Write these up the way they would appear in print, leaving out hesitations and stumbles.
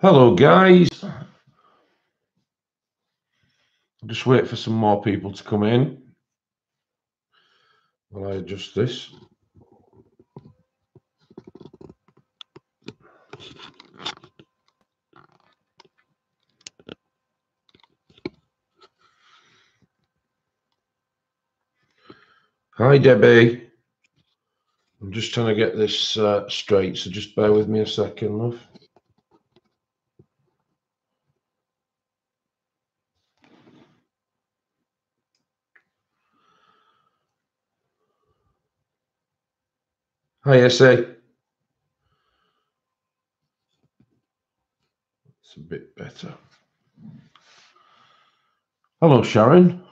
Hello, guys. Just wait for some more people to come in while I adjust this. Hi, Debbie. I'm just trying to get this straight, so just bear with me a second, love. Hi, SA. It's a bit better. Hello, Sharon.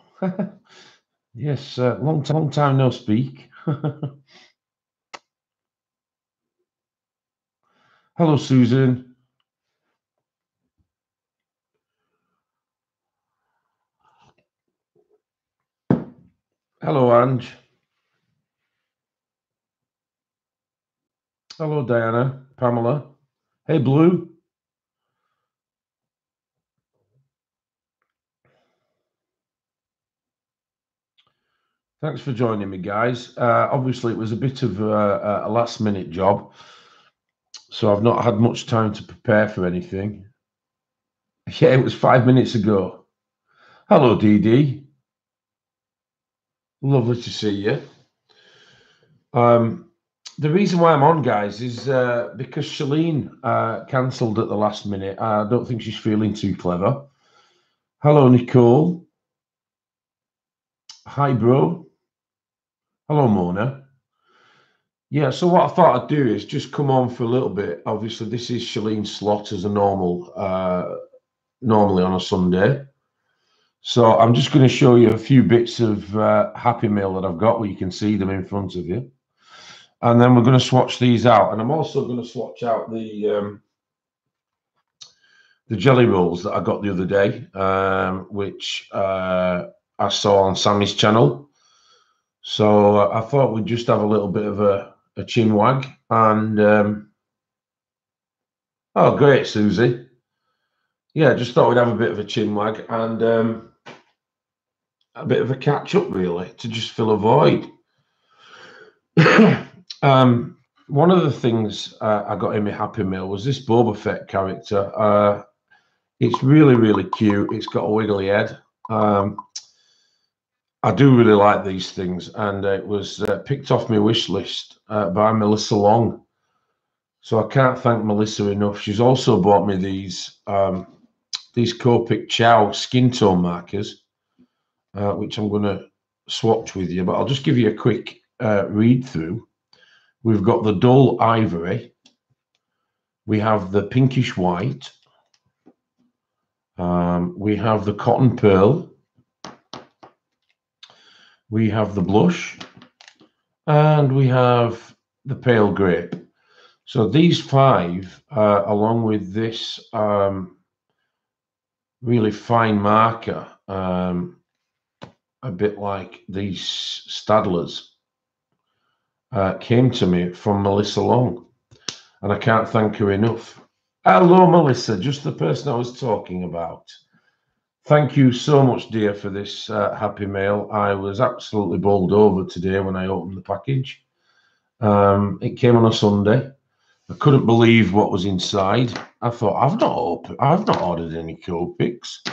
Yes, long time no speak. Hello, Susan. Hello, Ange. Hello, Diana. Pamela. Hey, Blue. Thanks for joining me, guys. Obviously, it was a bit of a last-minute job, so I've not had much time to prepare for anything. Yeah, it was 5 minutes ago. Hello, Dee Dee. Lovely to see you. The reason why I'm on, guys, is because Shalene cancelled at the last minute. I don't think she's feeling too clever. Hello, Nicole. Hi, bro. Hello, Mona. Yeah, so what I thought I'd do is just come on for a little bit. Obviously, this is Shalene's slot as a normally on a Sunday. So I'm just going to show you a few bits of Happy Mail that I've got where you can see them in front of you. And then we're going to swatch these out. And I'm also going to swatch out the jelly rolls that I got the other day, which I saw on Sammy's channel. So I thought we'd just have a little bit of a chin wag. And, oh, great, Susie. Yeah, just thought we'd have a bit of a chin wag and a bit of a catch up, really, to just fill a void. One of the things I got in my Happy Meal was this Boba Fett character. It's really, really cute. It's got a wiggly head. I do really like these things, and it was picked off my wish list by Melissa Long. So I can't thank Melissa enough. She's also bought me these Copic Chow skin tone markers, which I'm going to swatch with you. But I'll just give you a quick read through. We've got the dull ivory. We have the pinkish white. We have the cotton pearl. We have the blush. And we have the pale grape. So these five, along with this really fine marker, a bit like these Stadlers, came to me from Melissa Long, and I can't thank her enough. Hello, Melissa, just the person I was talking about. Thank you so much, dear, for this Happy Mail. I was absolutely bowled over today when I opened the package. It came on a Sunday. I couldn't believe what was inside. I thought, I've not ordered any Copics.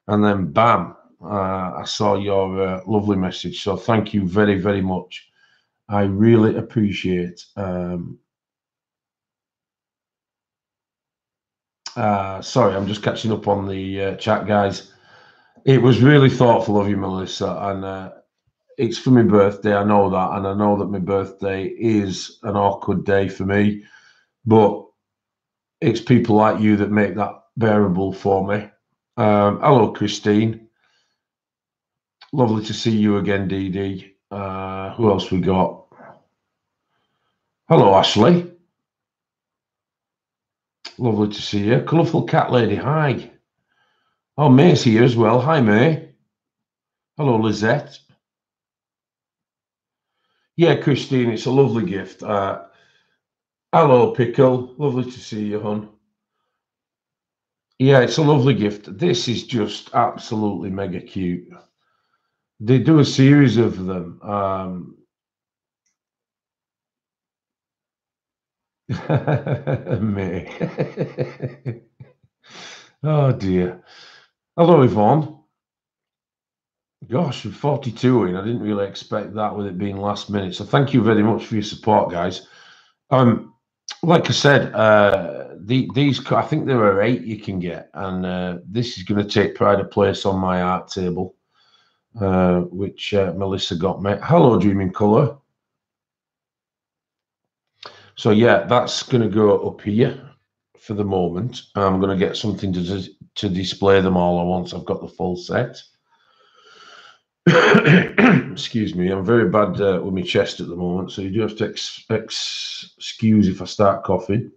And then bam, I saw your lovely message. So thank you very, very much. I really appreciate sorry, I'm just catching up on the chat, guys. It was really thoughtful of you, Melissa, and it's for my birthday. I know that, and I know that my birthday is an awkward day for me, but it's people like you that make that bearable for me. Hello, Christine. Lovely to see you again, Dee Dee. Who else we got? Hello, Ashley. Lovely to see you. Colourful Cat Lady, hi. Oh, May's here as well. Hi, May. Hello, Lizette. Yeah, Christine, it's a lovely gift. Hello, Pickle. Lovely to see you, hon. Yeah, it's a lovely gift. This is just absolutely mega cute. They do a series of them. Me. Oh dear. Hello, Yvonne. Gosh, with 42 in, I didn't really expect that with it being last minute. So thank you very much for your support, guys. Like I said, these I think there are 8 you can get, and this is going to take pride of place on my art table, which Melissa got me. Hello, Dreaming Colour. So yeah, that's going to go up here for the moment. I'm going to get something to display them all once I've got the full set. Excuse me, I'm very bad with my chest at the moment, so you do have to excuse if I start coughing.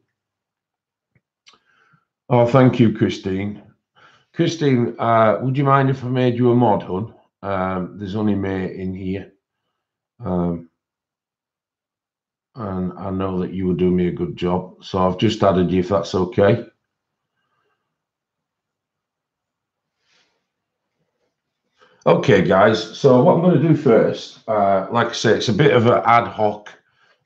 Oh, thank you, Christine. Christine, would you mind if I made you a mod, hun? There's only me in here. And I know that you would do me a good job. So I've just added you, if that's okay. Okay, guys. So what I'm going to do first, like I say, it's a bit of an ad hoc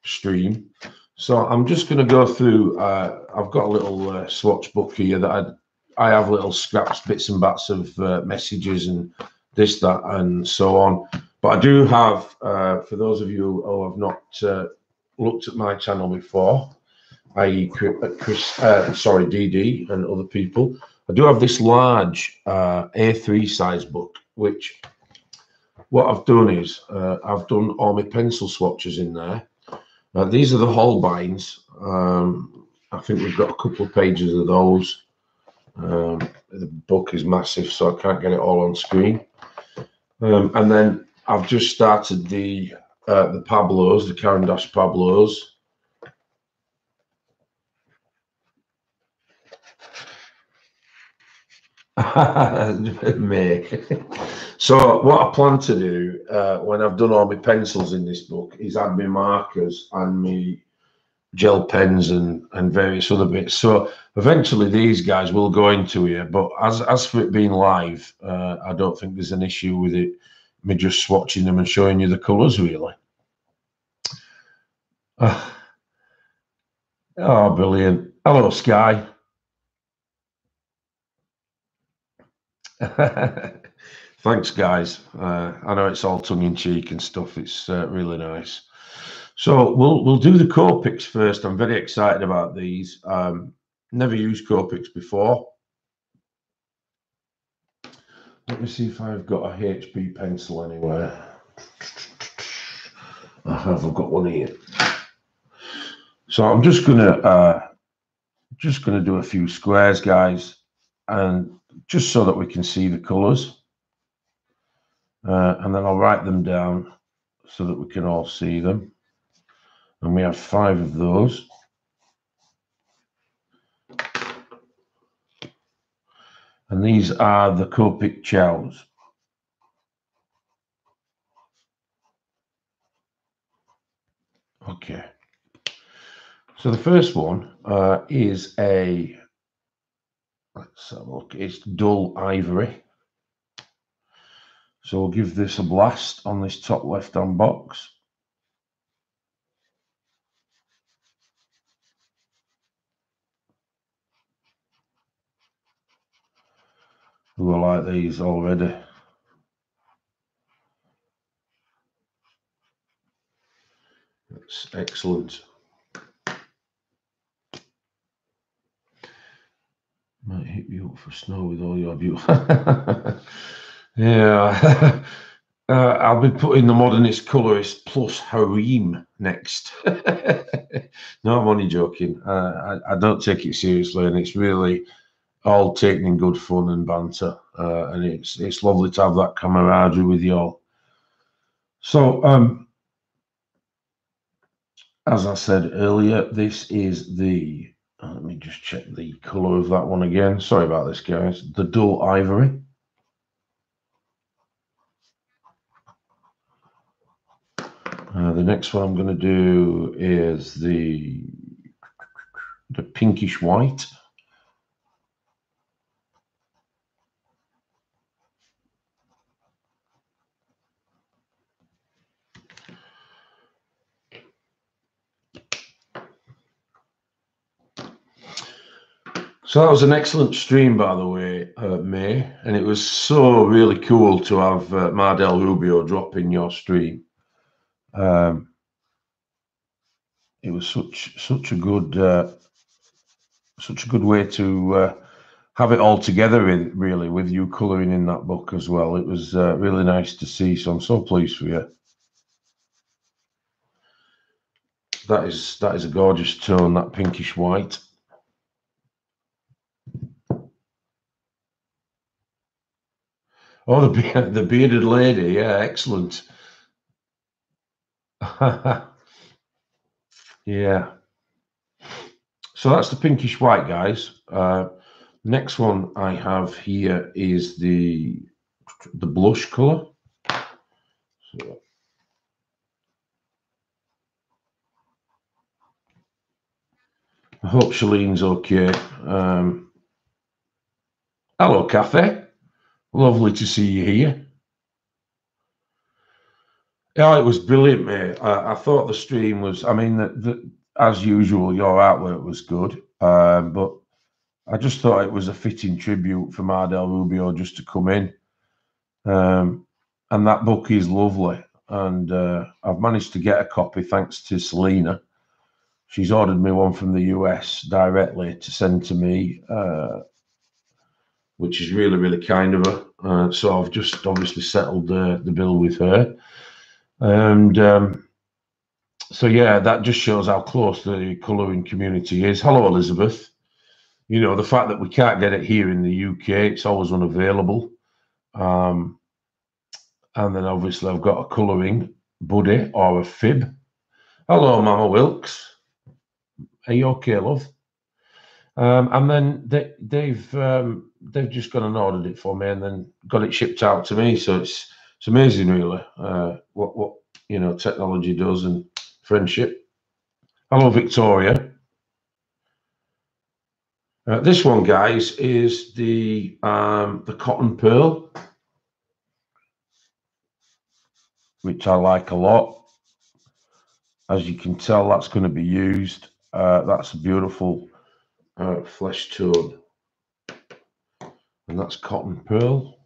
stream. So I'm just going to go through. I've got a little swatch book here that I have little scraps, bits and bats of messages and this, that, and so on. But I do have, for those of you who have not looked at my channel before, i.e. sorry, DD and other people, I do have this large A3 size book, which what I've done is I've done all my pencil swatches in there. These are the Holbeins. I think we've got a couple of pages of those. The book is massive, so I can't get it all on screen. And then I've just started the Pablos, the Caran d'Ache Pablos. Me. So what I plan to do when I've done all my pencils in this book is add my markers and my gel pens and various other bits. So eventually these guys will go into here. But as for it being live, I don't think there's an issue with it. Me just swatching them and showing you the colours, really. Oh, brilliant. Hello, Sky. Thanks, guys. I know it's all tongue-in-cheek and stuff. It's really nice. So we'll do the Copics first. I'm very excited about these. Never used Copics before. Let me see if I've got a HB pencil anywhere. I have. I've got one here. So I'm just gonna do a few squares, guys, and just so that we can see the colours. And then I'll write them down so that we can all see them. And we have 5 of those. And these are the Copic chows. Okay. So the first one is a, let's have a look, it's dull ivory. So we'll give this a blast on this top left-hand box. Ooh, I like these already. That's excellent. Might hit you up for snow with all your beauty. Yeah. I'll be putting the modernist colorist plus harem next. No, I'm only joking. I don't take it seriously, and it's really all taken in good fun and banter. And it's lovely to have that camaraderie with you all. So, as I said earlier, this is the, let me just check the color of that one again. Sorry about this, guys. The dull ivory. The next one I'm going to do is the pinkish white. So that was an excellent stream, by the way, May, and it was so really cool to have Mardel Rubio drop in your stream. It was such a good way to have it all together, really, with you colouring in that book as well. It was really nice to see, so I'm so pleased for you. That is a gorgeous tone, that pinkish white. Oh, the bearded lady, yeah, excellent. Yeah. So that's the pinkish white, guys. Next one I have here is the blush colour. So, I hope Shalene's okay. Hello, Kathy. Lovely to see you here. Yeah, it was brilliant, mate. I thought the stream was, I mean, as usual, your artwork was good. But I just thought it was a fitting tribute for Mardel Rubio just to come in. And that book is lovely. And I've managed to get a copy thanks to Selena. She's ordered me one from the US directly to send to me, which is really, really kind of her. So I've just obviously settled the bill with her. And so, yeah, that just shows how close the colouring community is. Hello, Elizabeth. You know, the fact that we can't get it here in the UK, it's always unavailable. And then obviously I've got a colouring buddy or a fib. Hello, Mama Wilkes. Are you okay, love? And then they've just gone and ordered it for me, and then got it shipped out to me. So it's amazing, really, what you know technology does and friendship. Hello, Victoria. This one, guys, is the cotton pearl, which I like a lot. As you can tell, that's going to be used. That's a beautiful flesh tone, and that's cotton pearl.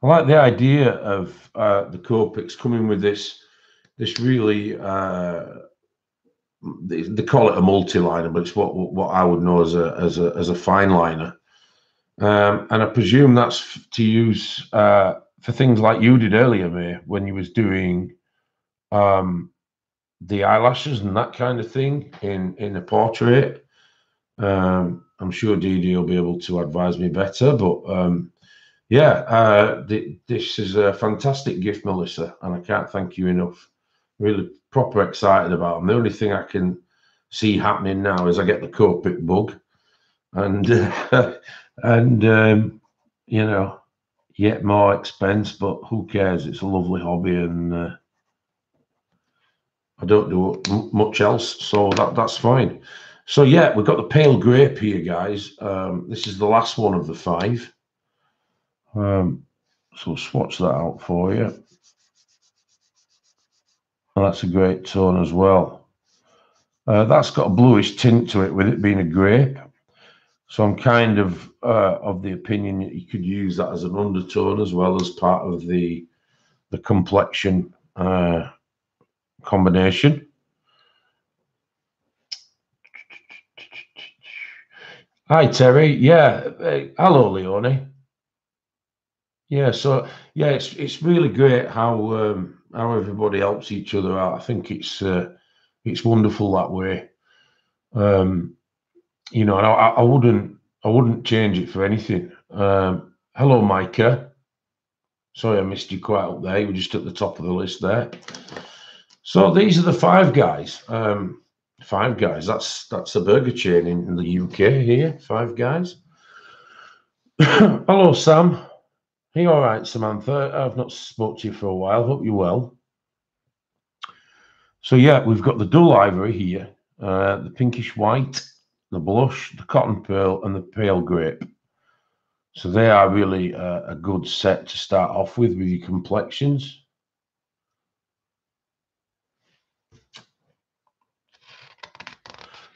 I like the idea of the Copics coming with this really they call it a multi-liner, but it's what I would know as a fine liner, and I presume that's to use for things like you did earlier, May, when you was doing the eyelashes and that kind of thing in a portrait. I'm sure Dee Dee will be able to advise me better, but yeah, this is a fantastic gift, Melissa, and I can't thank you enough. Really proper excited about them. The only thing I can see happening now is I get the Copic bug, and you know, yet more expense, but who cares? It's a lovely hobby, and I don't do much else, so that's fine. So yeah, we've got the pale grape here, guys. This is the last one of the 5. So swatch that out for you. And that's a great tone as well. That's got a bluish tint to it with it being a grape. So I'm kind of the opinion that you could use that as an undertone as well as part of the complexion combination. Hi, Terry. Yeah. Hello, Leonie. Yeah. So yeah, it's really great how everybody helps each other out. I think it's wonderful that way. You know, and I wouldn't change it for anything. Hello, Micah. Sorry, I missed you quite up there. You were just at the top of the list there. So these are the 5 guys. 5 guys. That's a burger chain in the UK here. 5 guys. Hello, Sam. Are you all right, Samantha? I've not spoke to you for a while. Hope you're well. So yeah, we've got the dull ivory here, the pinkish white, the blush, the cotton pearl, and the pale grape. So they are really a good set to start off with your complexions.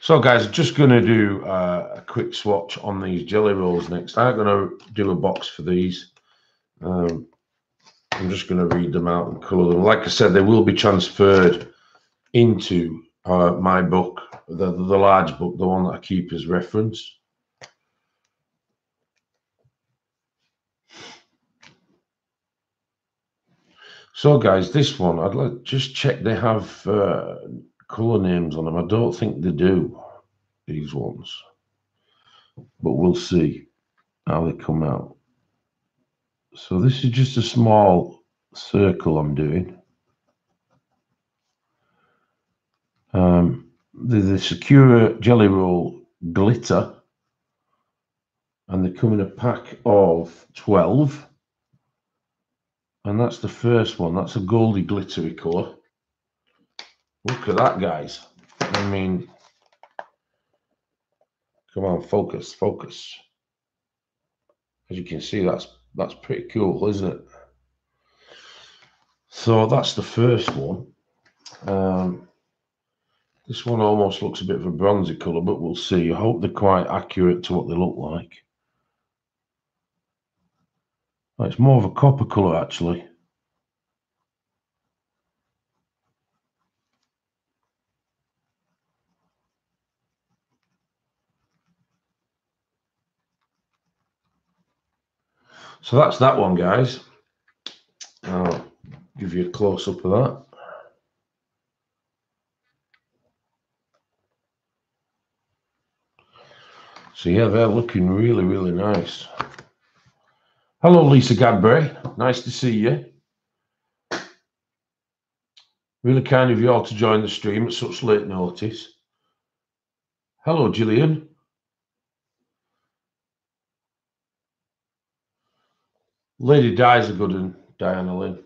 So guys, I'm just going to do a quick swatch on these jelly rolls next. I'm going to do a box for these. I'm just going to read them out and colour them. Like I said, they will be transferred into my book, the large book, the one that I keep as reference. So guys, this one, I'd like just check they have colour names on them. I don't think they do, these ones, but we'll see how they come out. So this is just a small circle I'm doing. The Secure Jelly Roll Glitter, and they come in a pack of 12. And that's the first one. That's a goldy glittery colour. Look at that, guys. I mean, come on, focus, focus. As you can see, that's pretty cool, isn't it? So that's the first one. This one almost looks a bit of a bronzy colour, but we'll see. I hope they're quite accurate to what they look like. It's more of a copper colour, actually. So that's that one, guys. I'll give you a close-up of that. So yeah, they're looking really, really nice. Hello, Lisa Gadbury. Nice to see you. Really kind of you all to join the stream at such late notice. Hello, Gillian. Lady Di's a good one, Diana Lynn.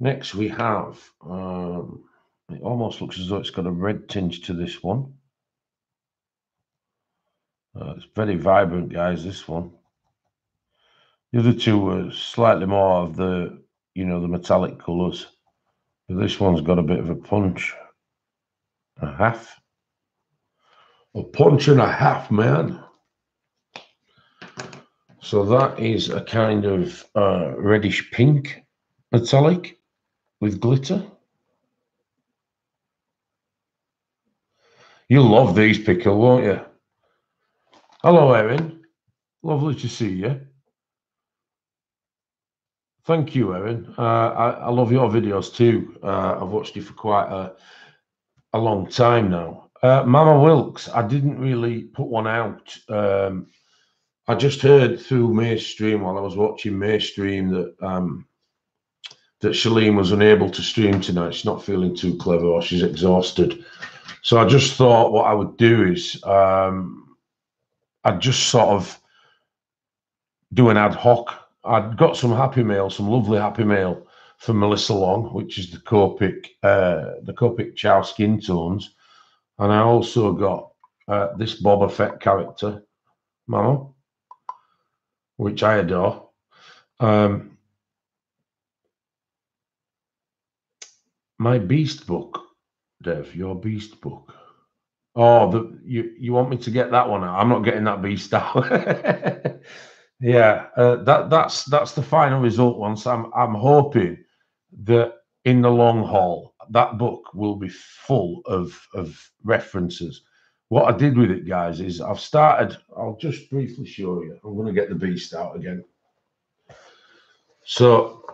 Next we have, it almost looks as though it's got a red tinge to this one. It's very vibrant, guys, this one. The other two were slightly more of the, the metallic colours. But this one's got a bit of a punch. A half. A punch and a half, man. So that is a kind of reddish pink metallic with glitter. You'll love these, Pickle, won't you? Hello, Erin. Lovely to see you. Thank you, Erin. I love your videos too. I've watched you for quite a long time now. Mama Wilkes, I didn't really put one out. I just heard through May's stream while I was watching May's stream that that Shalene was unable to stream tonight. She's not feeling too clever, or she's exhausted. So I just thought what I would do is I'd just sort of do an ad hoc. I'd got some happy mail, some lovely happy mail from Melissa Long, which is the Copic Chow skin tones, and I also got this Boba Fett character, Mama, which I adore. My Beast book, Dev, your Beast book. Oh, you want me to get that one out? I'm not getting that Beast out. Yeah, that's the final result. Once I'm hoping that in the long haul that book will be full of references. What I did with it, guys, is I've started. I'll just briefly show you. I'm going to get the Beast out again. So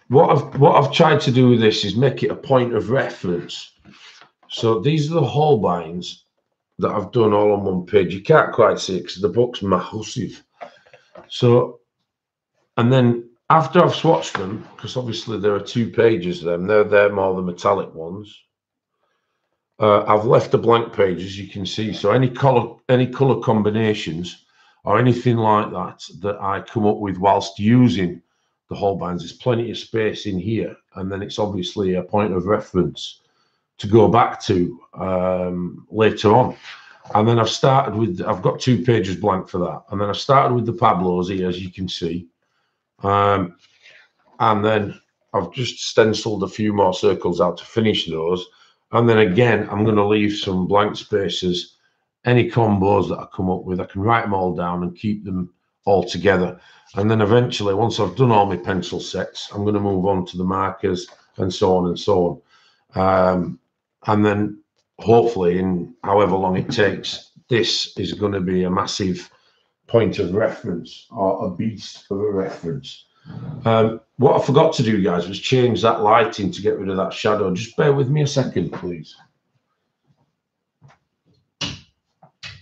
what I've tried to do with this is make it a point of reference. So these are the Holbeins that I've done all on one page. You can't quite see it because the book's massive. So, and then after I've swatched them, because obviously there are 2 pages of them, they're more the metallic ones. I've left a blank page, as you can see. So any color combinations or anything like that I come up with whilst using the Holbeins, there's plenty of space in here, and then it's obviously a point of reference to go back to later on. And then I've got 2 pages blank for that. And then I've started with the Pablos here, as you can see. And then I've just stenciled a few more circles out to finish those. And then again, I'm going to leave some blank spaces. Any combos that I come up with, I can write them all down and keep them all together. And then eventually, once I've done all my pencil sets, I'm going to move on to the markers and so on and so on. And then hopefully, in however long it takes, this is going to be a massive point of reference, or a beast of a reference. What I forgot to do, guys, was change that lighting to get rid of that shadow. Just bear with me a second, please.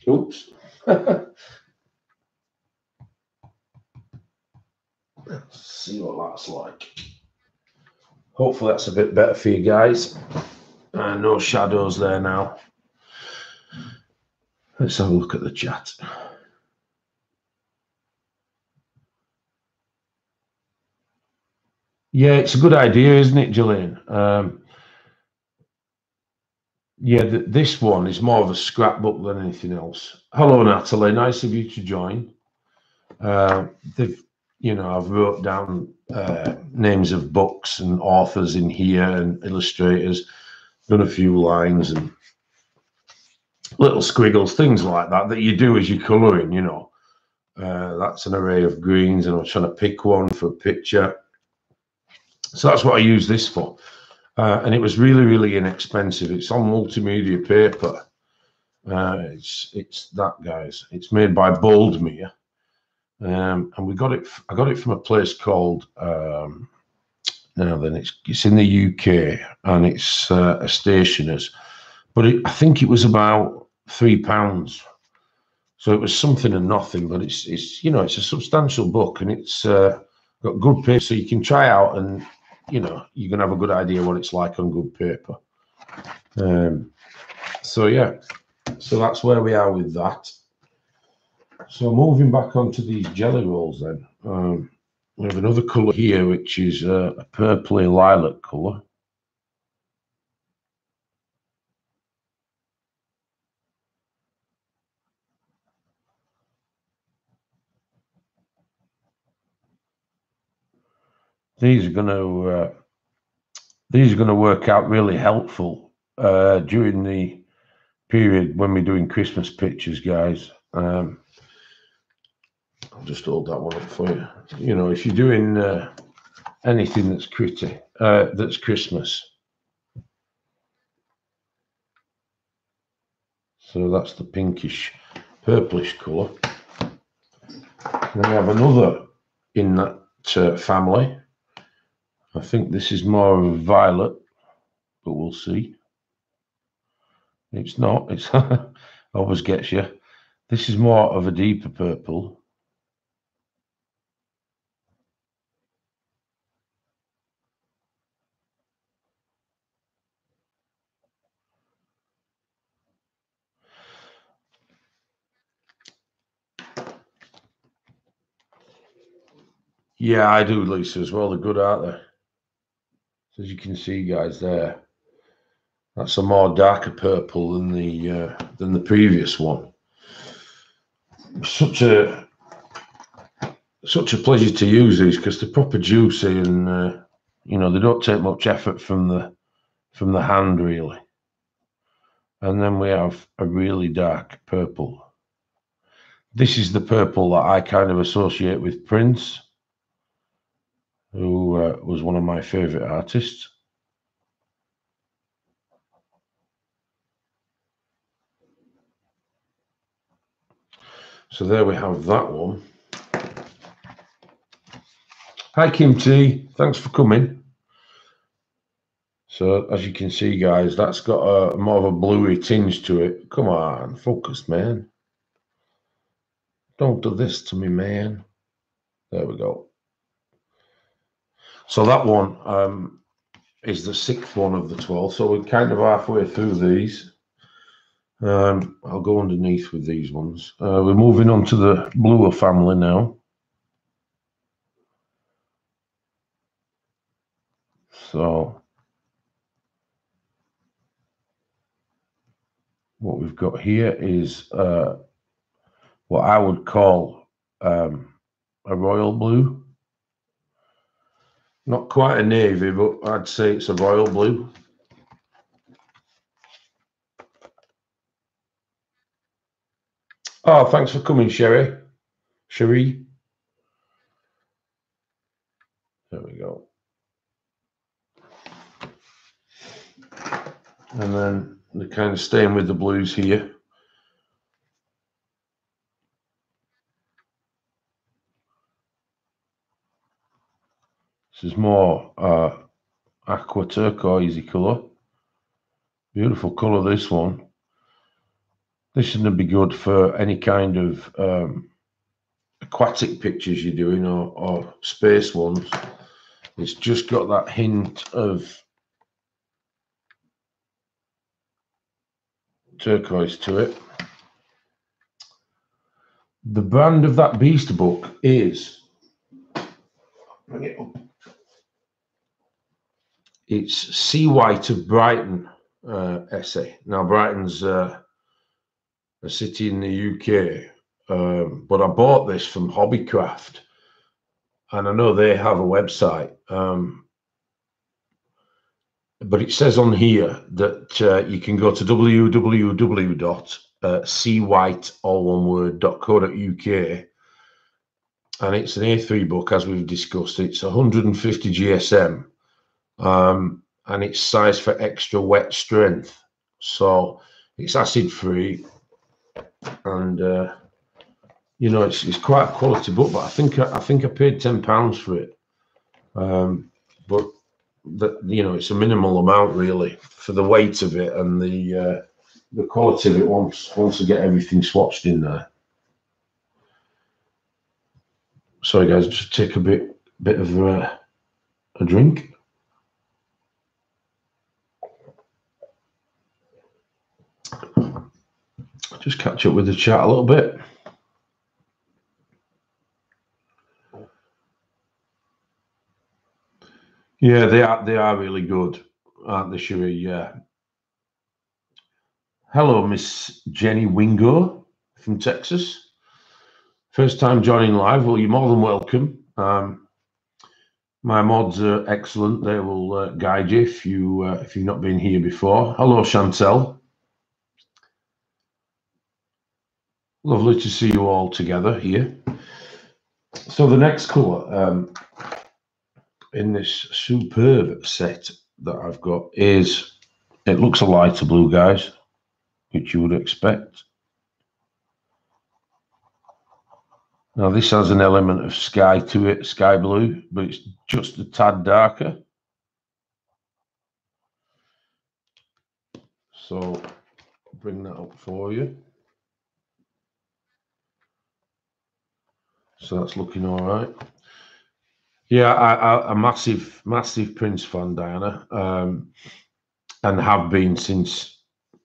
Oops. Let's see what that's like. Hopefully that's a bit better for you guys. No shadows there now. Let's have a look at the chat. Yeah, it's a good idea, isn't it, Gillian? Yeah, this one is more of a scrapbook than anything else. Hello, Natalie. Nice of you to join. I've wrote down names of books and authors in here and illustrators, done a few lines and little squiggles, things like that you do as you're colouring, you know. That's an array of greens, and I'm trying to pick one for a picture. So that's what I use this for. And it was really, really inexpensive. It's on multimedia paper. It's that, guys. It's made by Boldmere. And I got it from a place called it's in the UK, and it's a stationer's, but I think it was about £3, so it was something and nothing. But it's a substantial book, and it's got good paper, so you can try out, and you can have a good idea what it's like on good paper. So yeah, so that's where we are with that. So moving back onto these jelly rolls, then we have another colour here, which is a purpley lilac colour. These are going to work out really helpful during the period when we're doing Christmas pictures, guys. I'll just hold that one up for you. If you're doing anything that's that's Christmas. So that's the pinkish, purplish colour. And then we have another in that family. I think this is more of a violet, but we'll see. It's not. It's always gets you. This is more of a deeper purple. Yeah, I do, Lisa, as well. They're good, aren't they? So as you can see, guys, there, that's a more darker purple than the previous one. Such a pleasure to use these, because they're proper juicy, and they don't take much effort from the hand, really. And then we have a really dark purple. This is the purple that I kind of associate with Prince, who was one of my favorite artists. So there we have that one. Hi, Kim T. Thanks for coming. So as you can see, guys, that's got a more of a bluey tinge to it. Come on, focus, man. Don't do this to me, man. There we go. So that one is the 6th one of the 12. So we're kind of halfway through these. I'll go underneath with these ones. We're moving on to the bluer family now. So what we've got here is what I would call a royal blue. Not quite a navy, but I'd say it's a royal blue. Oh, thanks for coming, Sherry. Cherie. There we go. And then they're kind of staying with the blues here. This is more aqua turquoise colour. Beautiful colour, this one. This is going to be good for any kind of aquatic pictures you're doing or space ones. It's just got that hint of turquoise to it. The brand of that beast book is, bring it up, it's Sea White of Brighton essay. Now Brighton's a city in the UK, but I bought this from Hobbycraft, and I know they have a website, but it says on here that you can go to www.seawhite.co.uk, and it's an A3 book, as we've discussed. It's 150 GSM, and it's sized for extra wet strength, so it's acid free, and you know, it's quite a quality book. But I think I paid £10 for it, but you know, it's a minimal amount really for the weight of it and the quality of it once I get everything swatched in there. Sorry guys, just take a bit of a drink. Just catch up with the chat a little bit. Yeah, they are really good, aren't they, Sherry? Yeah. Hello, Miss Jenny Wingo from Texas. First time joining live. Well, you're more than welcome. My mods are excellent. They will guide you if you've not been here before. Hello, Chantel. Lovely to see you all together here. So the next colour in this superb set that I've got is, it looks a lighter blue, guys, which you would expect. Now this has an element of sky to it, sky blue, but it's just a tad darker. So I'll bring that up for you. So that's looking all right. Yeah, I'm a massive Prince fan, Diana, and have been since,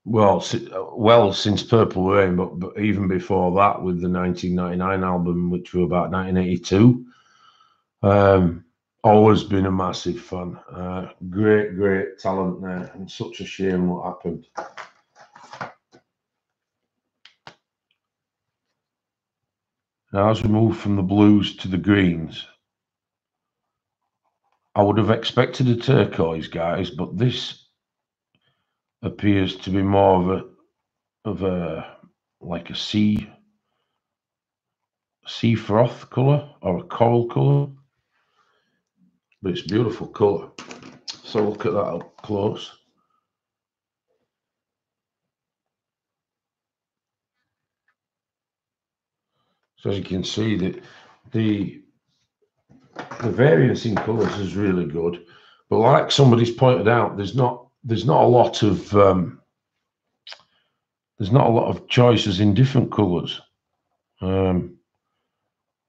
well, since Purple Rain, but even before that with the 1999 album, which were about 1982. Always been a massive fan. Great talent there, and such a shame what happened. Now, as we move from the blues to the greens, I would have expected a turquoise, guys, but this appears to be more of a like a sea froth color or a coral color, but it's beautiful color. So look at that up close. So as you can see, that the variance in colours is really good, but like somebody's pointed out, there's not a lot of choices in different colours. You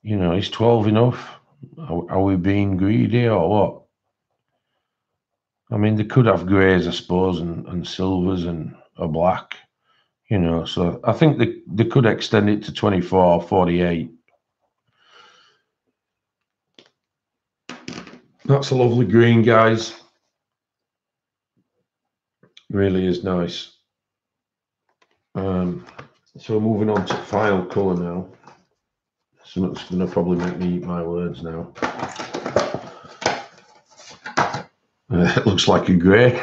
know, is 12 enough? Are we being greedy or what? I mean, they could have greys, I suppose, and silvers and a black, you know, so I think they could extend it to 24 or 48. That's a lovely green, guys. Really is nice. So moving on to final colour now. So it's going to probably make me eat my words now. It looks like a grey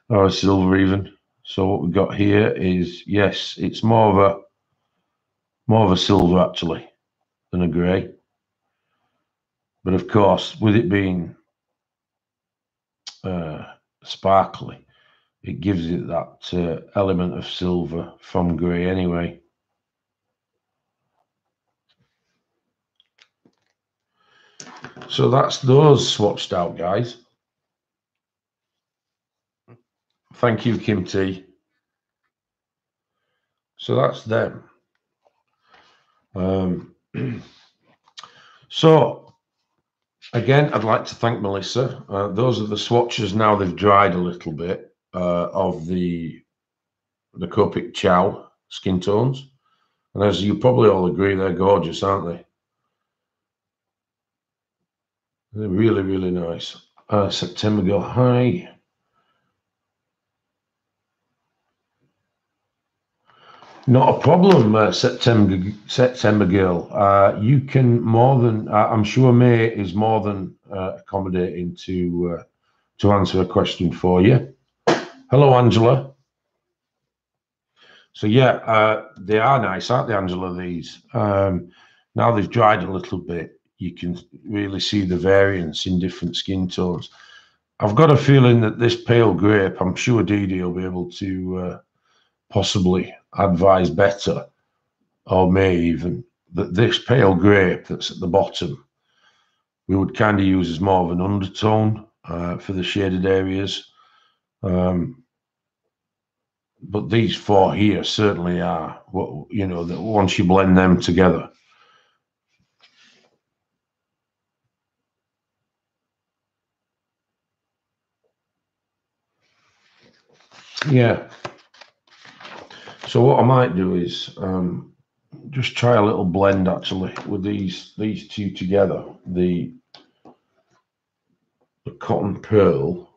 or a silver even. So what we've got here is, yes, it's more of a silver actually than a grey. But of course, with it being sparkly, it gives it that element of silver from grey anyway. So that's those swatched out, guys. Thank you, Kim T. So that's them. So again, I'd like to thank Melissa. Those are the swatches now they've dried a little bit of the Copic Chow skin tones. And as you probably all agree, they're gorgeous, aren't they? They're really, really nice. September Girl, hi. Not a problem, September Girl. You can more than, I'm sure May is more than accommodating to answer a question for you. Hello, Angela. So yeah, they are nice, aren't they, Angela, these? Now they've dried a little bit, you can really see the variance in different skin tones. I've got a feeling that this pale grape, I'm sure Dee Dee will be able to possibly advise better, or may even, that this pale grape that's at the bottom, we would kind of use as more of an undertone for the shaded areas. But these four here certainly are, you know, that once you blend them together. Yeah. So what I might do is just try a little blend actually with these two together, the cotton pearl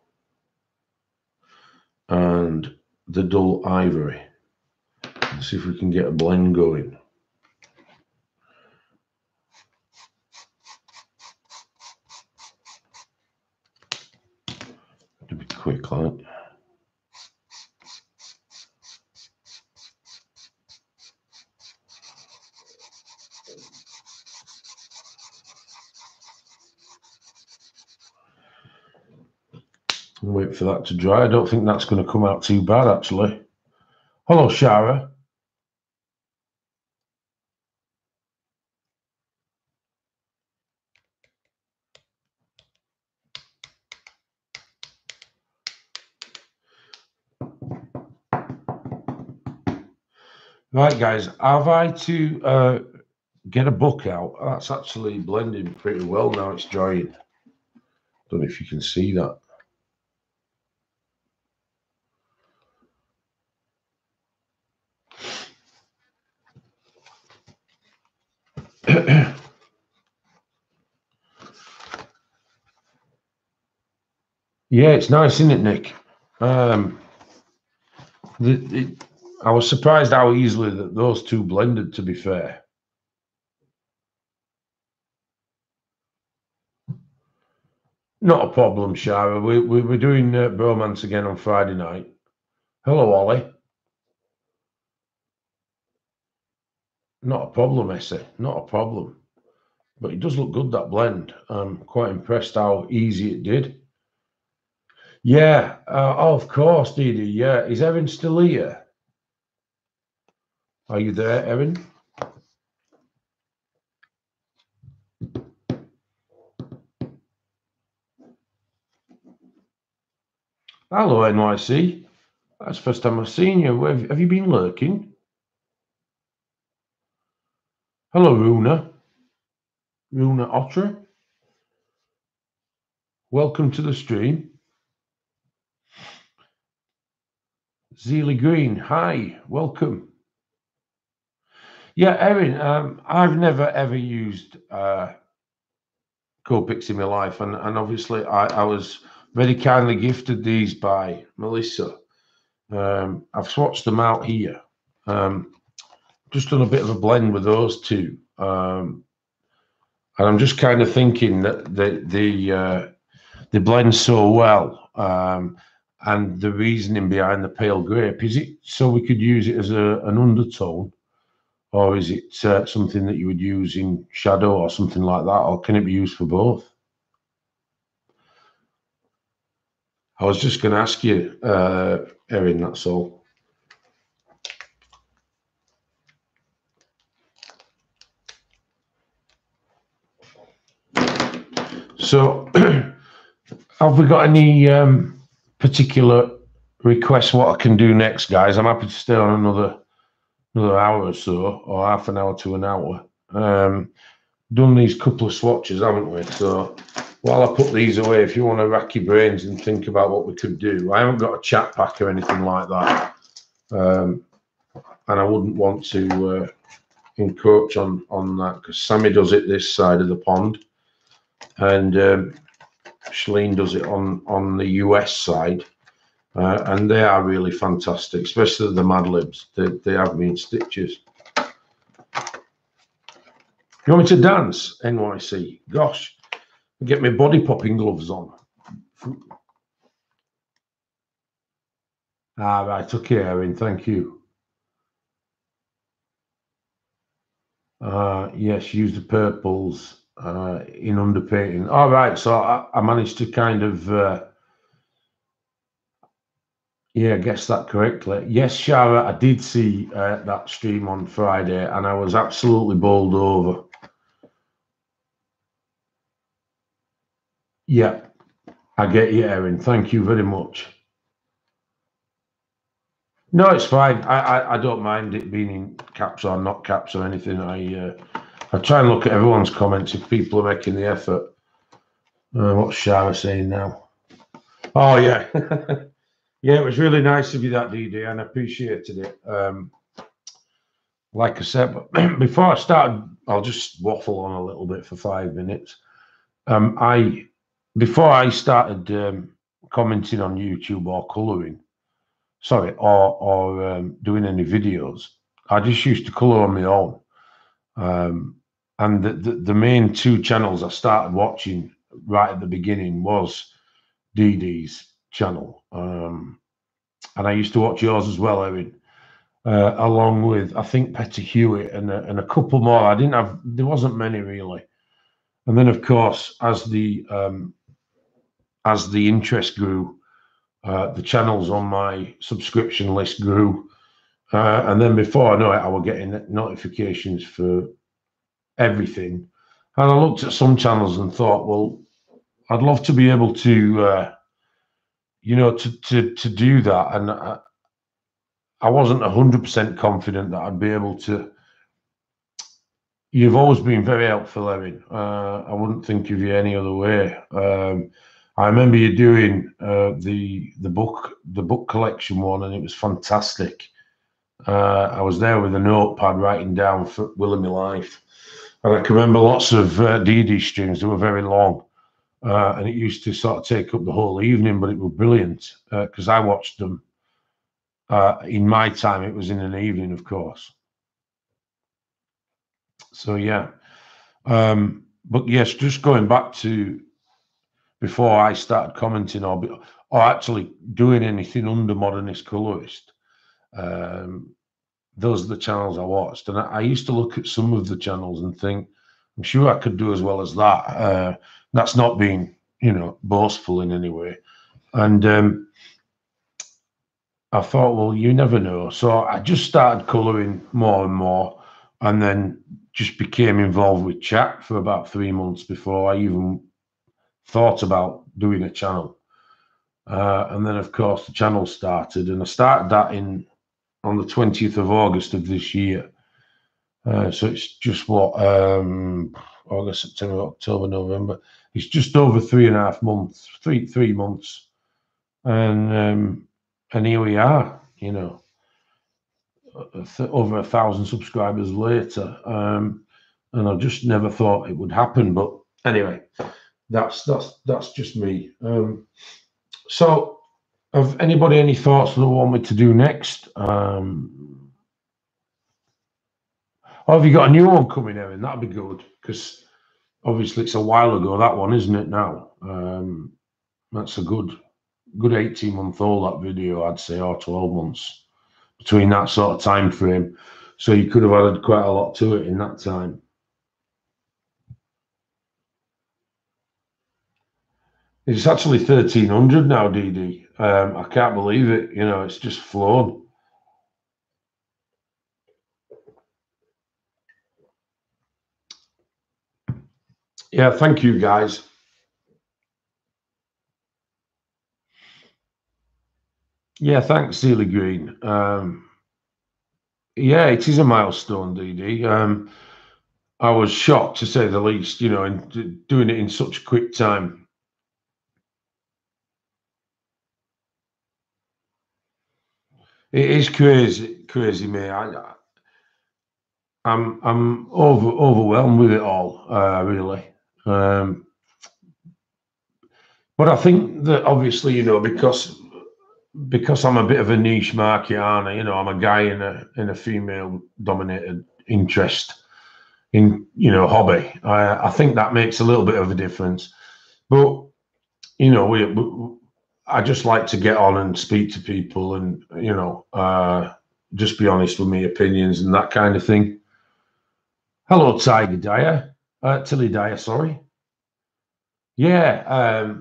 and the dull ivory. Let's see if we can get a blend going. To be quick, like. Wait for that to dry. I don't think that's going to come out too bad, actually. Hello, Shara. Right, guys, have I to get a book out? That's actually blending pretty well now. It's drying. Don't know if you can see that. Yeah, it's nice, isn't it, Nick? I was surprised how easily that those two blended, to be fair. Not a problem, Shara. We're doing bromance again on Friday night. Hello, Ollie. Not a problem, Essie. Not a problem. But it does look good, that blend. I'm quite impressed how easy it did. Yeah, oh, of course, Dee Dee. Yeah, is Erin still here? Are you there, Erin? Hello, NYC. That's the first time I've seen you. Have you been lurking? Hello, Runa. Runa Otter. Welcome to the stream. Zeely Green, hi, welcome. Yeah, Erin, I've never ever used Copics in my life, and obviously I was very kindly gifted these by Melissa. I've swatched them out here. Just done a bit of a blend with those two, and I'm just kind of thinking that they blend so well. And the reasoning behind the pale grape, is it so we could use it as an undertone, or is it something that you would use in shadow or something like that, or can it be used for both? I was just going to ask you, Erin, that's all. So, have we got any particular requests what I can do next, guys? I'm happy to stay on another hour or so, or half an hour to an hour. Done these couple of swatches, haven't we? So while I put these away, if you want to rack your brains and think about what we could do, I haven't got a chat pack or anything like that, and I wouldn't want to encroach on that, because Sammy does it this side of the pond, and Shalene does it on the US side, and they are really fantastic, especially the Mad Libs. They have me in stitches. You want me to dance, NYC? Gosh, get my body popping gloves on. Right, okay, Erin, thank you. Yes, use the purples in underpainting. All right, so I managed to kind of, yeah, guess that correctly. Yes, Shara, I did see that stream on Friday, and I was absolutely bowled over. Yeah, I get you, Erin. Thank you very much. No, it's fine. I don't mind it being in caps or not caps or anything. I try and look at everyone's comments if people are making the effort. What's Shara saying now? Oh yeah, yeah. It was really nice of you, that DD, and I appreciated it. Like I said, but before I started, I'll just waffle on a little bit for 5 minutes. Before I started commenting on YouTube or colouring, sorry, or doing any videos, I just used to colour on my own. And the main 2 channels I started watching right at the beginning was DD's channel, and I used to watch yours as well, Erin, along with I think Petty Hewitt and a couple more. There wasn't many really. And then of course, as the interest grew, the channels on my subscription list grew, and then before I know it, I was getting notifications for everything. And I looked at some channels and thought, well, I'd love to be able to, to do that. And I wasn't 100% confident that I'd be able to. You've always been very helpful, Erin. I wouldn't think of you any other way. I remember you doing the book collection one, and it was fantastic. I was there with a notepad writing down for Will of My Life. And I can remember lots of DD streams. They were very long, and it used to sort of take up the whole evening, but it was brilliant because I watched them in my time. It was in an evening, of course. So, yeah. But yes, just going back to before I started commenting or actually doing anything under Modernist Colorist, those are the channels I watched. And I used to look at some of the channels and think, I'm sure I could do as well as that. That's not being, boastful in any way. And I thought, well, you never know. So I just started colouring more and more, and then just became involved with chat for about 3 months before I even thought about doing a channel. And then, of course, the channel started, and I started that on the 20th of August of this year. So it's just what, August, September, October, November. It's just over 3.5 months, three months. And here we are, over 1,000 subscribers later. And I just never thought it would happen. But anyway, that's just me. So have anybody any thoughts that they want me to do next? Or have you got a new one coming, Erin? That'd be good, because obviously it's a while ago, that one, isn't it now? That's a good 18-month-old, that video, I'd say, or 12 months, between that sort of time frame. So you could have added quite a lot to it in that time. It's actually 1300 now, DD. I can't believe it. You know, it's just flown. Yeah, thank you, guys. Yeah, thanks, Sealy Green. Yeah, it is a milestone, DD. I was shocked, to say the least, you know, in doing it in such a quick time. It is crazy, mate. I'm overwhelmed with it all, really. But I think that obviously, you know, because I'm a bit of a niche market, aren't I? You know, I'm a guy in a female dominated interest in, you know, hobby. I think that makes a little bit of a difference. But you know, I just like to get on and speak to people, and you know, just be honest with my opinions and that kind of thing. Hello, Tiger Dyer, Tilly Dyer, sorry. Yeah,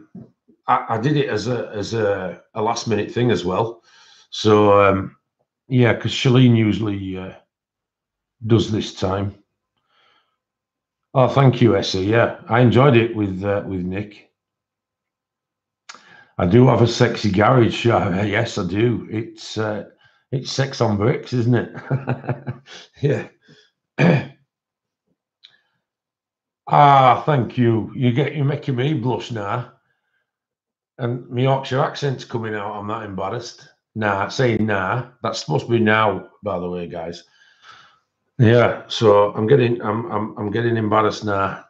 I did it as a last minute thing as well. So yeah, because Shalene usually does this time. Oh, thank you, Essie. Yeah, I enjoyed it with Nick. I do have a sexy garage. Yes, I do. It's sex on bricks, isn't it? Yeah. Thank you. You're making me blush now. And my Yorkshire accent's coming out. I'm not embarrassed. Nah, saying nah. That's supposed to be now, by the way, guys. Yeah. So I'm getting embarrassed now.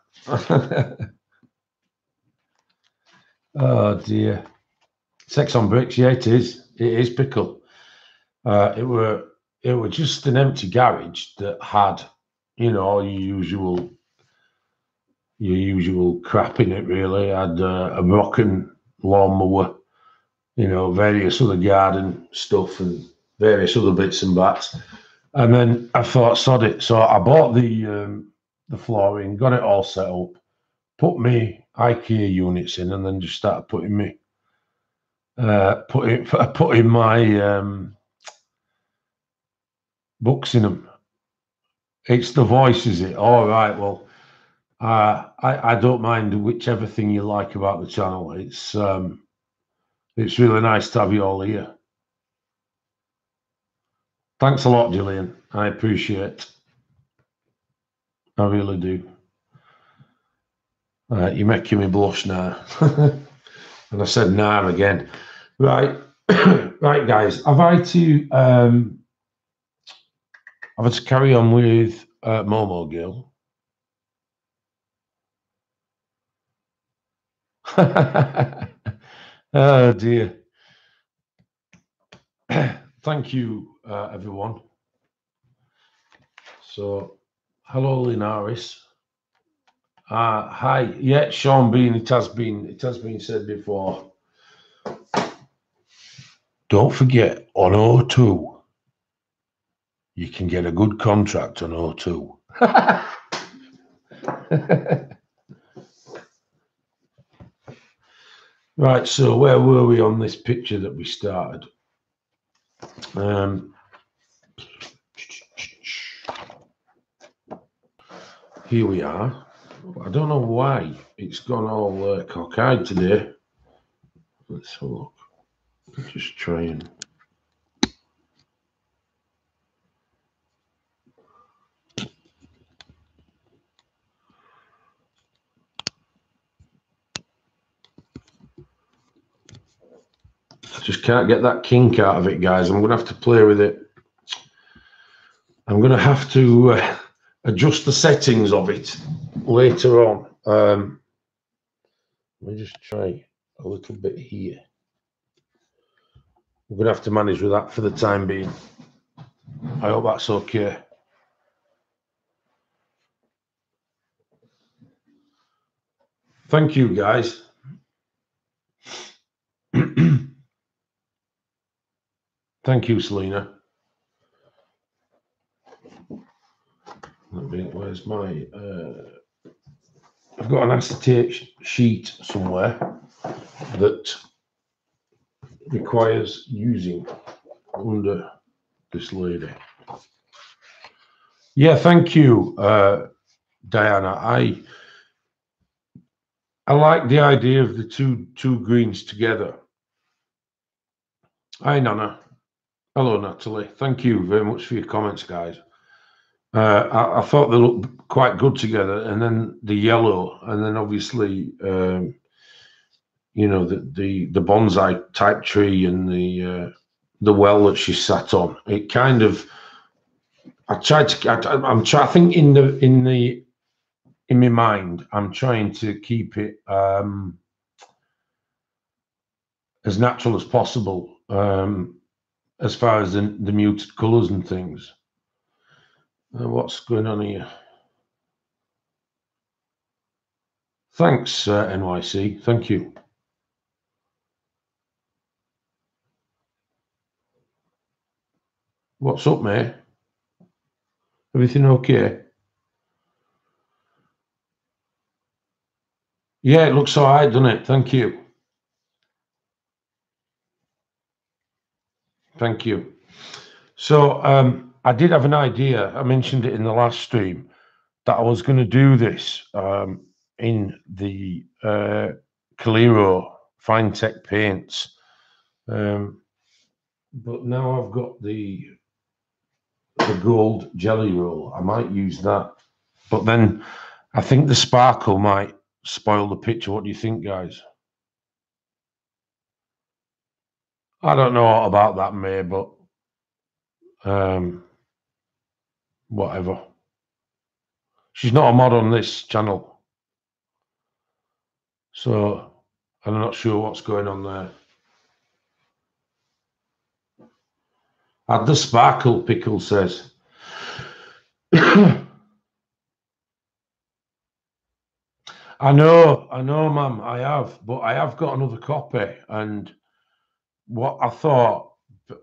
Oh dear. Sex on bricks. Yeah, it is. It is pickle. It were just an empty garage that had, you know, all your usual crap in it. Really, it had a broken lawnmower, you know, various other garden stuff and various other bits and bats. And then I thought, sod it. So I bought the flooring, got it all set up, put me IKEA units in, and then just started putting me putting my books in them. It's the voice, is it? All right. Well, I don't mind whichever thing you like about the channel. It's really nice to have you all here. Thanks a lot, Gillian. I appreciate it. I really do. You're making me blush now. And I said nah again. Right. Right, guys. I've had to carry on with Momo Gill. Oh dear. Thank you, everyone. So, hello, Linaris. Hi. Yeah, Sean Bean. It has been said before. Don't forget, on O2, you can get a good contract on O2. Right, so where were we on this picture that we started? Here we are. I don't know why it's gone all cockeyed today. Let's have a look. Just try and... I just can't get that kink out of it, guys. I'm going to have to play with it. I'm going to have to adjust the settings of it later on. Let me just try a little bit here. We're going to have to manage with that for the time being. I hope that's okay. Thank you, guys. Thank you, Selena. Where's my... I've got an acetate sheet somewhere that requires using under this lady. Yeah, thank you, Diana. I like the idea of the two greens together. Hi, Nana. Hello, Natalie. Thank you very much for your comments, guys. I thought they looked quite good together, and then the yellow, and then obviously, you know, the bonsai type tree and the well that she sat on. It kind of, I tried to. I think in my mind, I'm trying to keep it as natural as possible, as far as the muted colours and things. What's going on here? Thanks, NYC. Thank you. What's up, mate? Everything okay? Yeah, it looks all right, doesn't it? Thank you. Thank you. So I did have an idea. I mentioned it in the last stream that I was going to do this in the Calero Fine Tech paints. But now I've got the gold jelly roll. I might use that. But then I think the sparkle might spoil the picture. What do you think, guys? I don't know about that, May, but whatever. She's not a mod on this channel, so I'm not sure what's going on there. Add the sparkle, Pickle says. I know, ma'am, I have, but I have got another copy, and what I thought,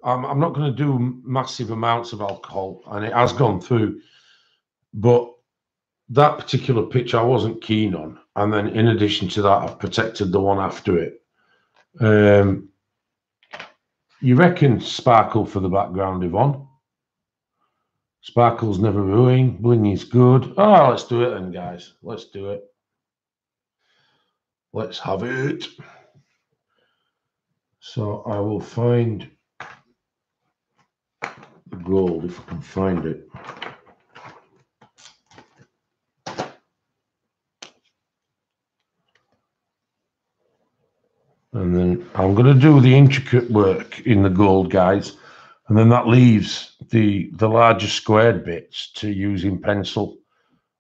I'm not going to do massive amounts of alcohol, and it has gone through, but that particular pitch I wasn't keen on, and then in addition to that, I've protected the one after it. You reckon sparkle for the background, Yvonne? Sparkle's never ruined. Bling is good. Oh, let's do it then, guys. Let's do it. Let's have it. So I will find the gold if I can find it. And then I'm going to do the intricate work in the gold, guys. And then that leaves the larger squared bits to use in pencil.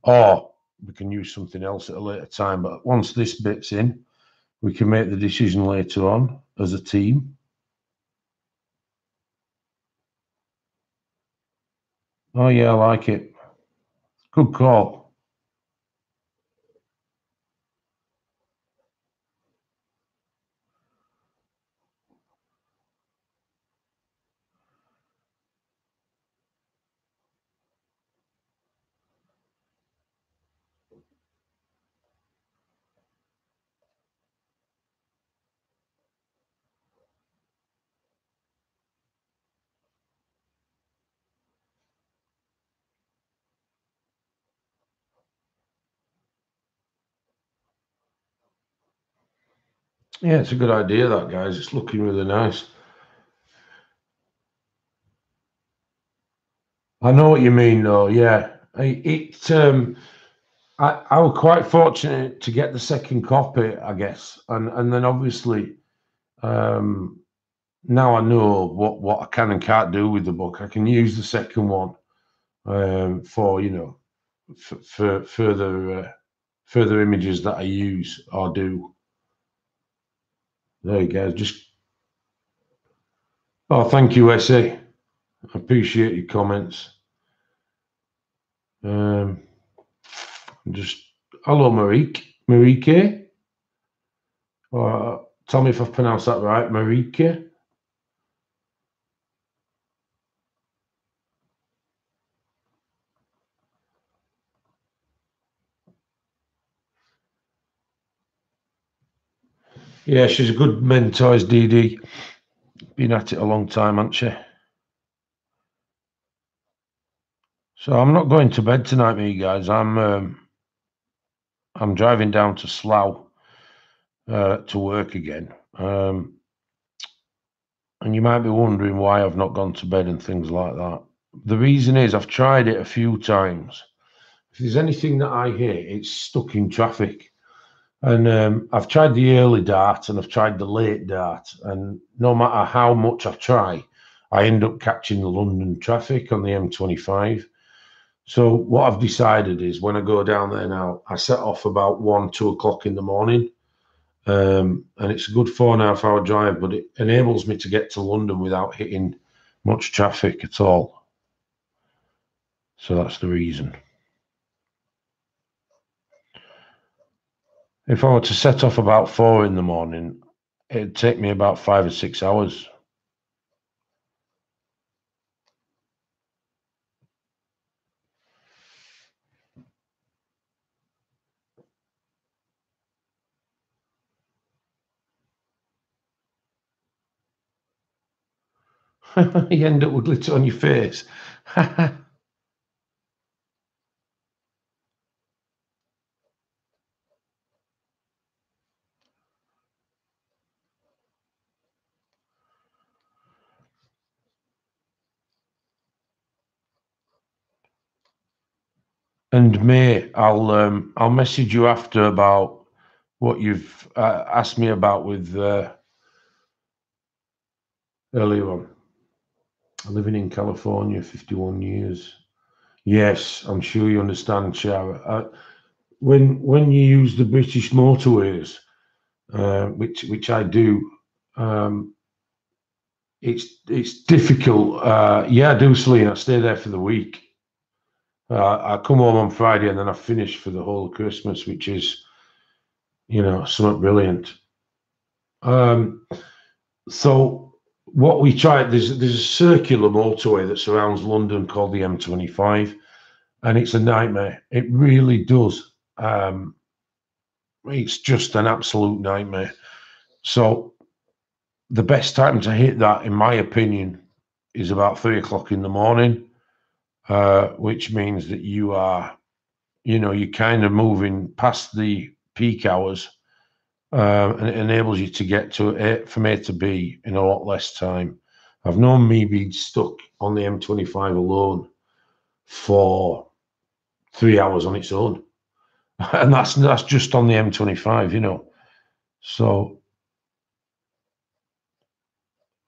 Or we can use something else at a later time. But once this bit's in, we can make the decision later on as a team. Oh, yeah, I like it. Good call. Yeah, it's a good idea, that, guys. It's looking really nice. I know what you mean, though. Yeah, I was quite fortunate to get the second copy, I guess, and then obviously, now I know what I can and can't do with the book. I can use the second one for, you know, for further images that I use or do. There you go. Thank you, Essie. I appreciate your comments. Hello, Marique. Tell me if I've pronounced that right. Marika. Yeah, she's a good mentor, is Dee Dee. Been at it a long time, hasn't she? So I'm not going to bed tonight, me guys. I'm driving down to Slough to work again. And you might be wondering why I've not gone to bed and things like that. The reason is I've tried it a few times. If there's anything that I hate, it's stuck in traffic. And I've tried the early dart and I've tried the late dart. And no matter how much I've tried, I end up catching the London traffic on the M25. So what I've decided is when I go down there now, I set off about 1, 2 o'clock in the morning. And it's a good 4.5 hour drive, but it enables me to get to London without hitting much traffic at all. So that's the reason. If I were to set off about 4 in the morning, it'd take me about 5 or 6 hours. You end up with glitter on your face. And mate, I'll message you after about what you've asked me about with earlier on. Living in California, 51 years. Yes, I'm sure you understand, Shara. When you use the British motorways, which I do, it's difficult. Yeah, I do, Celine. I stay there for the week. I come home on Friday and then I finish for the whole of Christmas, which is, something brilliant. So what we tried, there's a circular motorway that surrounds London called the M25, and it's a nightmare. It really does. It's just an absolute nightmare. So the best time to hit that, in my opinion, is about 3 o'clock in the morning, which means that you're kind of moving past the peak hours, and it enables you to get from A to B in a lot less time. I've known me being stuck on the M25 alone for 3 hours on its own, and that's just on the M25, So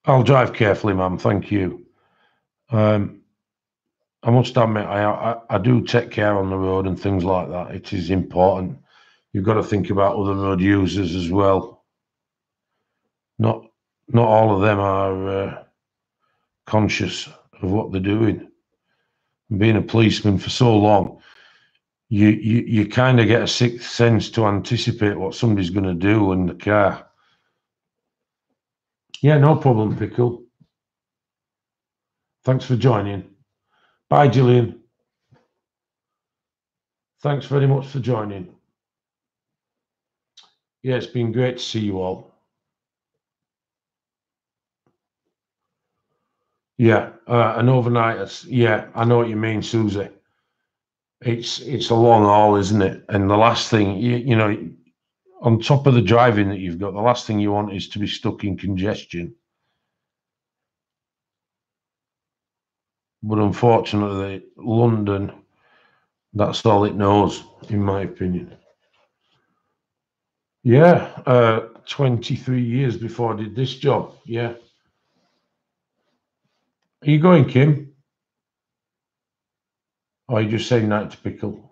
I'll drive carefully, ma'am. Thank you. I must admit, I do take care on the road and things like that. It is important. You've got to think about other road users as well. Not all of them are conscious of what they're doing. Being a policeman for so long, you kind of get a sixth sense to anticipate what somebody's going to do in the car. Yeah, no problem, Pickle. Thanks for joining. Bye, Gillian. Thanks very much for joining. Yeah, it's been great to see you all. Yeah, an overnight. Yeah, I know what you mean, Susie. It's a long haul, isn't it? And the last thing on top of the driving that you've got, the last thing you want is to be stuck in congestion. But unfortunately, London, that's all it knows, in my opinion. Yeah, 23 years before I did this job. Yeah. Are you going, Kim? Or are you just saying night to Pickle?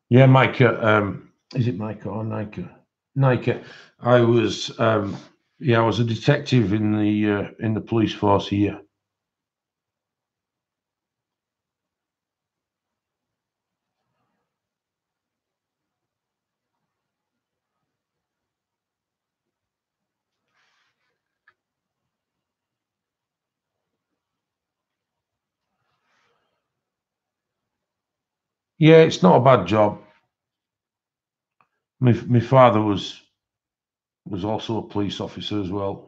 Yeah, Micah. Is it Micah or Nika? Nika. I was I was a detective in the police force here. Yeah, it's not a bad job. My father was also a police officer as well.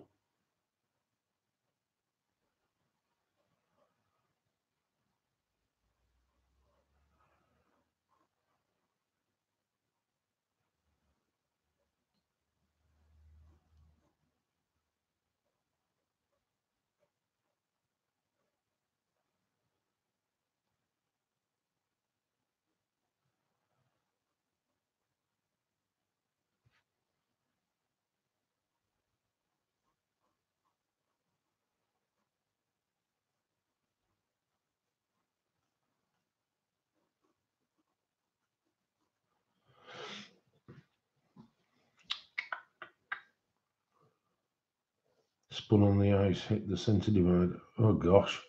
Spun on the ice, hit the centre divider. Oh gosh.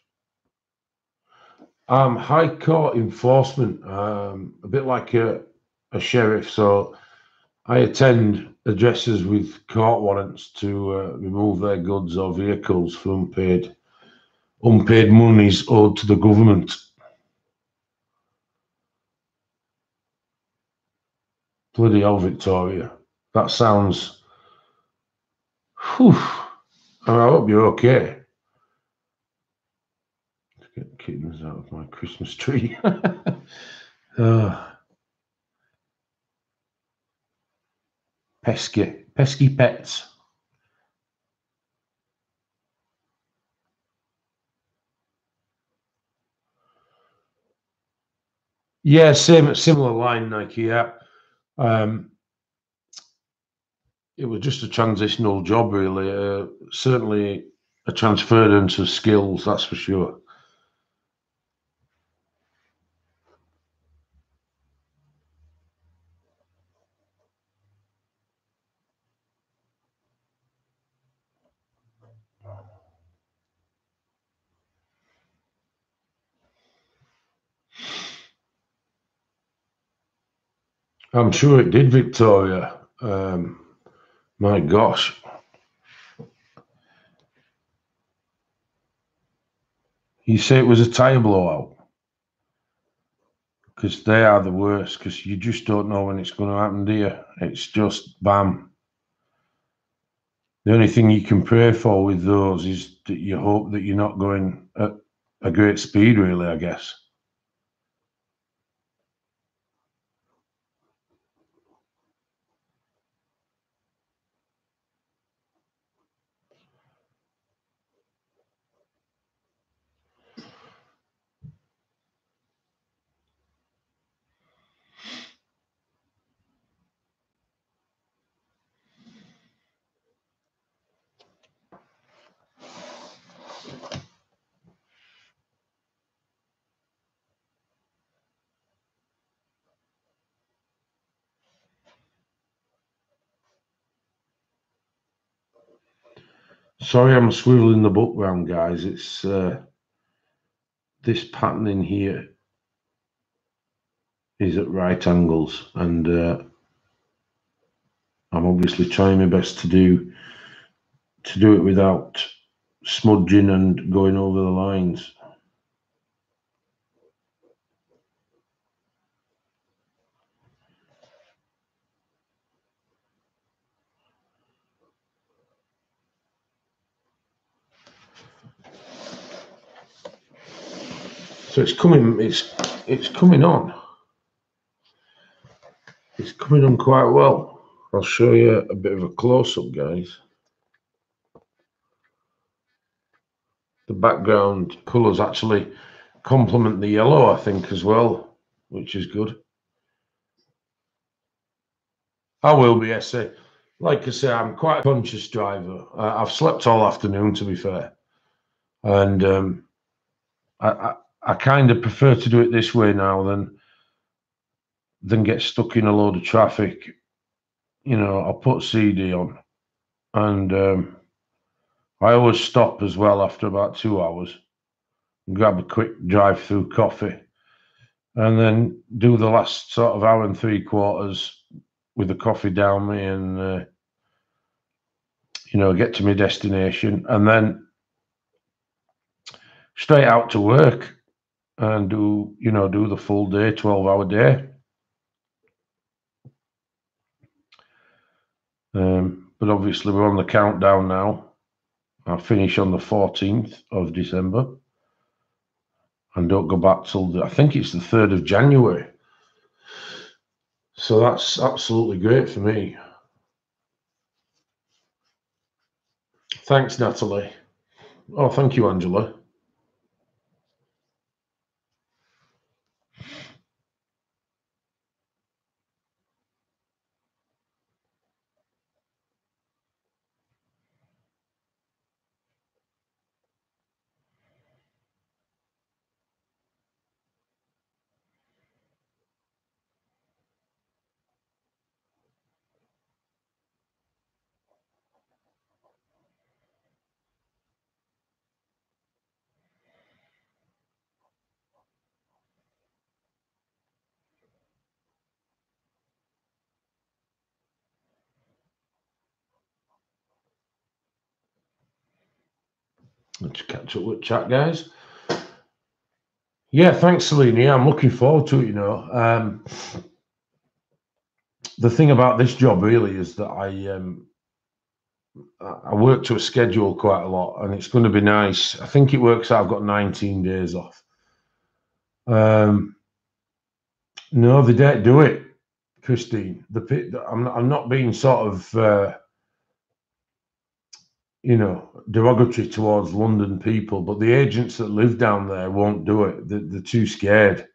High court enforcement, a bit like a sheriff. So I attend addresses with court warrants to remove their goods or vehicles for unpaid monies owed to the government. Bloody hell, Victoria. That sounds. Whew. I hope you're okay. Let's get kittens out of my Christmas tree. Pesky pets. Yeah, similar line, Nike. Yeah. It was just a transitional job, really. Certainly a transference of skills, that's for sure. I'm sure it did, Victoria. My gosh. You say it was a tyre blowout? Because they are the worst, because you just don't know when it's going to happen, do you? It's just bam. The only thing you can pray for with those is that you hope that you're not going at a great speed, really, I guess. Sorry, I'm swiveling the book round, guys. It's this pattern in here is at right angles, and I'm obviously trying my best to do it without smudging and going over the lines. So it's coming on. It's coming on quite well. I'll show you a bit of a close-up, guys. The background colours actually complement the yellow, I think, as well, which is good. I will be, yes. Like I say, I'm quite a conscious driver. I've slept all afternoon, to be fair, and I kind of prefer to do it this way now than get stuck in a load of traffic. You know, I'll put CD on, and I always stop as well after about 2 hours, and grab a quick drive-through coffee, and then do the last sort of hour and 3/4 with the coffee down me, and you know, get to my destination, and then straight out to work. and do the full day, 12-hour day. But obviously we're on the countdown now. I finish on the 14th of December and don't go back till I think it's the 3rd of January. So that's absolutely great for me. Thanks, Natalie. Oh, thank you, Angela. Let's catch up with chat, guys. Yeah, thanks, Celine. Yeah, I'm looking forward to it, The thing about this job really is that I work to a schedule quite a lot, and it's going to be nice. I think it works out I've got 19 days off. No, they don't do it, Christine. I'm not being sort of derogatory towards London people, but the agents that live down there won't do it. They're too scared.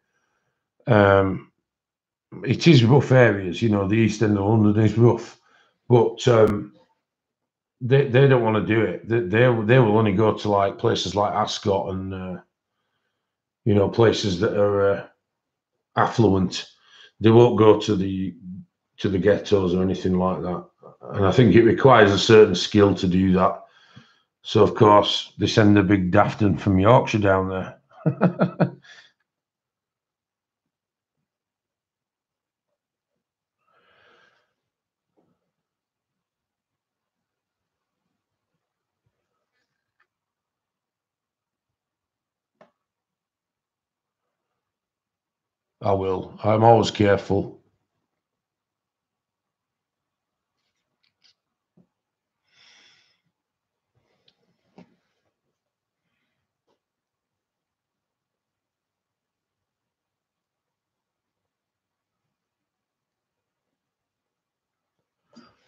It is rough areas, the East End of London is rough, but they don't want to do it. They will only go to like places like Ascot and places that are affluent. They won't go to the ghettos or anything like that. And I think it requires a certain skill to do that. So of course they send the big Dafton from Yorkshire down there. I will. I'm always careful.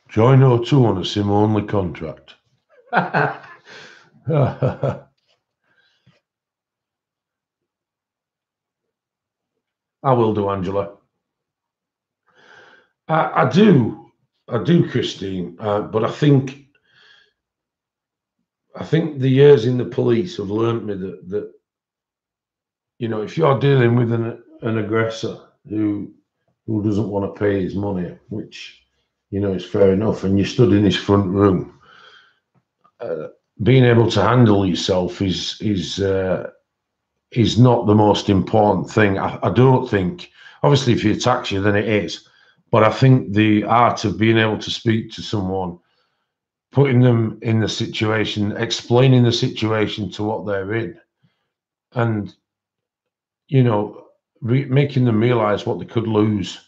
Join O2 on a SIM-only contract. I will do, Angela. I do, Christine. But I think the years in the police have learnt me that if you're dealing with an aggressor who doesn't want to pay his money, which is fair enough, and you stood in his front room, being able to handle yourself is not the most important thing. I don't think. Obviously, if he attacks you, then it is. But I think the art of being able to speak to someone, putting them in the situation, explaining the situation to what they're in, and making them realize what they could lose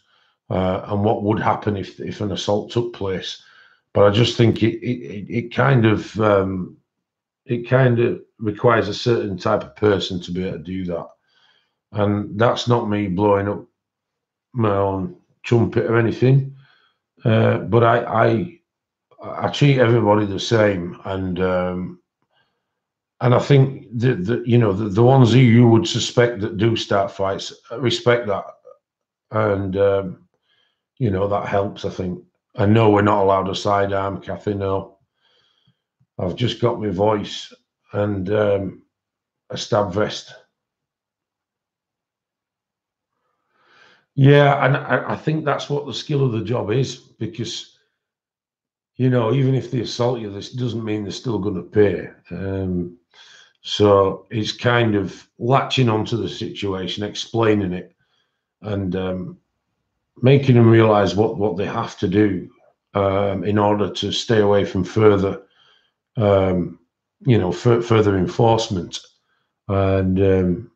and what would happen if an assault took place. But I just think it kind of requires a certain type of person to be able to do that. And that's not me blowing up my own trumpet or anything. But I treat everybody the same, and I think the ones who you would suspect that do start fights respect that, and that helps. I think. I know we're not allowed a sidearm, Kathy. No, I've just got my voice and a stab vest. Yeah, and I think that's what the skill of the job is, because even if they assault you, this doesn't mean they're still going to pay. So it's kind of latching onto the situation, explaining it, and making them realize what they have to do in order to stay away from further, further enforcement. And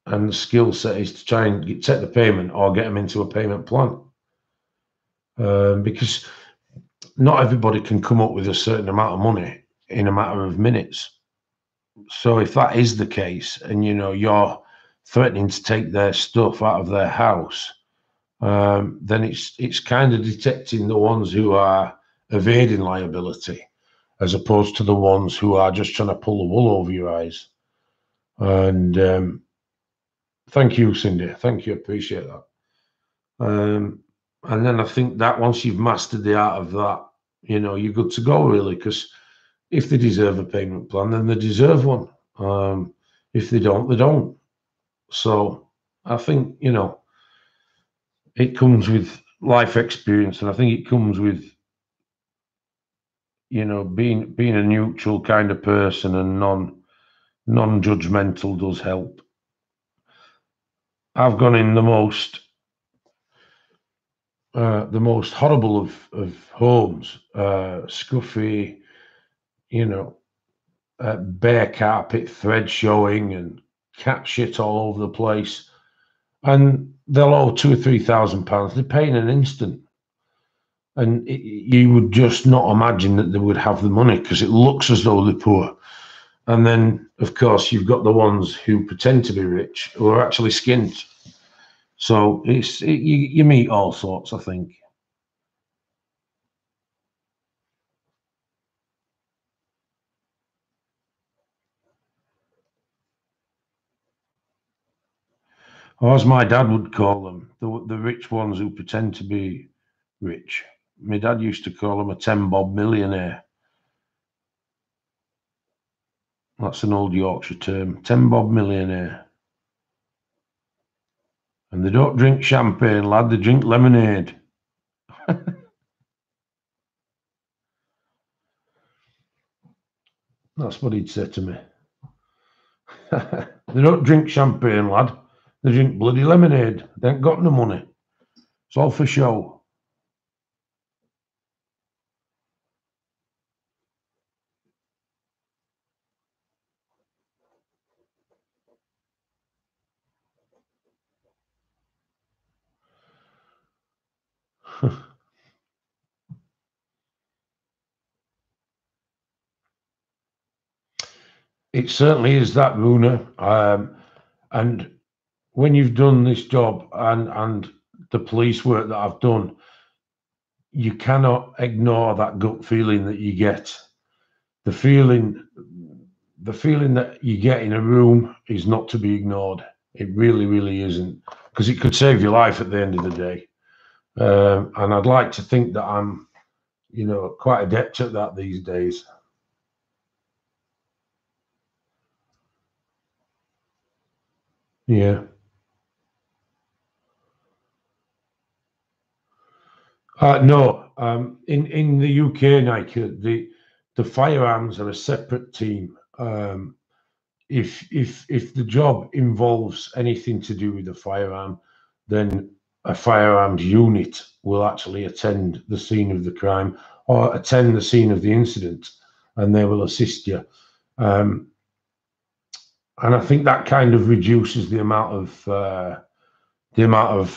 and the skill set is to try and take the payment or get them into a payment plan. Because not everybody can come up with a certain amount of money in a matter of minutes. So if that is the case, and you're threatening to take their stuff out of their house, then it's kind of detecting the ones who are evading liability, as opposed to the ones who are just trying to pull the wool over your eyes. And thank you, Cindy. Thank you. Appreciate that. And then I think that once you've mastered the art of that, you're good to go, really, because if they deserve a payment plan, then they deserve one. If they don't, they don't. So I think, it comes with life experience, and I think it comes with, being a neutral kind of person and non-judgmental does help. I've gone in the most horrible of homes, scuffy, bare carpet, thread showing, and cat shit all over the place, and they'll owe £2,000 or £3,000. They pay in an instant, and you would just not imagine that they would have the money because it looks as though they're poor. And then, of course, you've got the ones who pretend to be rich who are actually skint. So you meet all sorts, I think. Or as my dad would call them, the rich ones who pretend to be rich. My dad used to call them a 10-bob millionaire. That's an old Yorkshire term, 10-bob millionaire. And they don't drink champagne, lad, they drink lemonade. That's what he'd say to me. They don't drink champagne, lad. They drink bloody lemonade. They ain't got no money. It's all for show. It certainly is that, Runa. And when you've done this job and the police work that I've done, you cannot ignore that gut feeling that you get. The feeling that you get in a room is not to be ignored. It really, really isn't, because it could save your life at the end of the day. And I'd like to think that I'm, quite adept at that these days. Yeah. No. In the UK, Nike, the firearms are a separate team. If the job involves anything to do with the firearm, then a firearms unit will actually attend the scene of the crime or attend the scene of the incident, and they will assist you. And I think that kind of reduces the amount of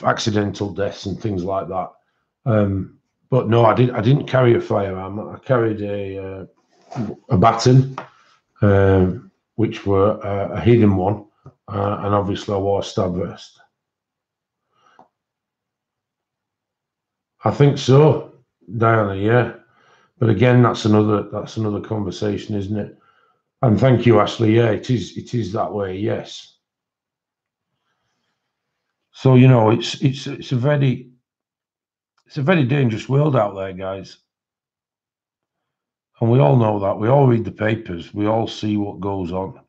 accidental deaths and things like that. But no, I didn't carry a firearm. I carried a baton, which were a hidden one, and obviously I wore a stab vest. I think so, Diana. Yeah, but again, that's another conversation, isn't it? And thank you, Ashley. Yeah, it is that way. Yes. So it's a very dangerous world out there, guys, and we all know that. We all read the papers. We all see what goes on.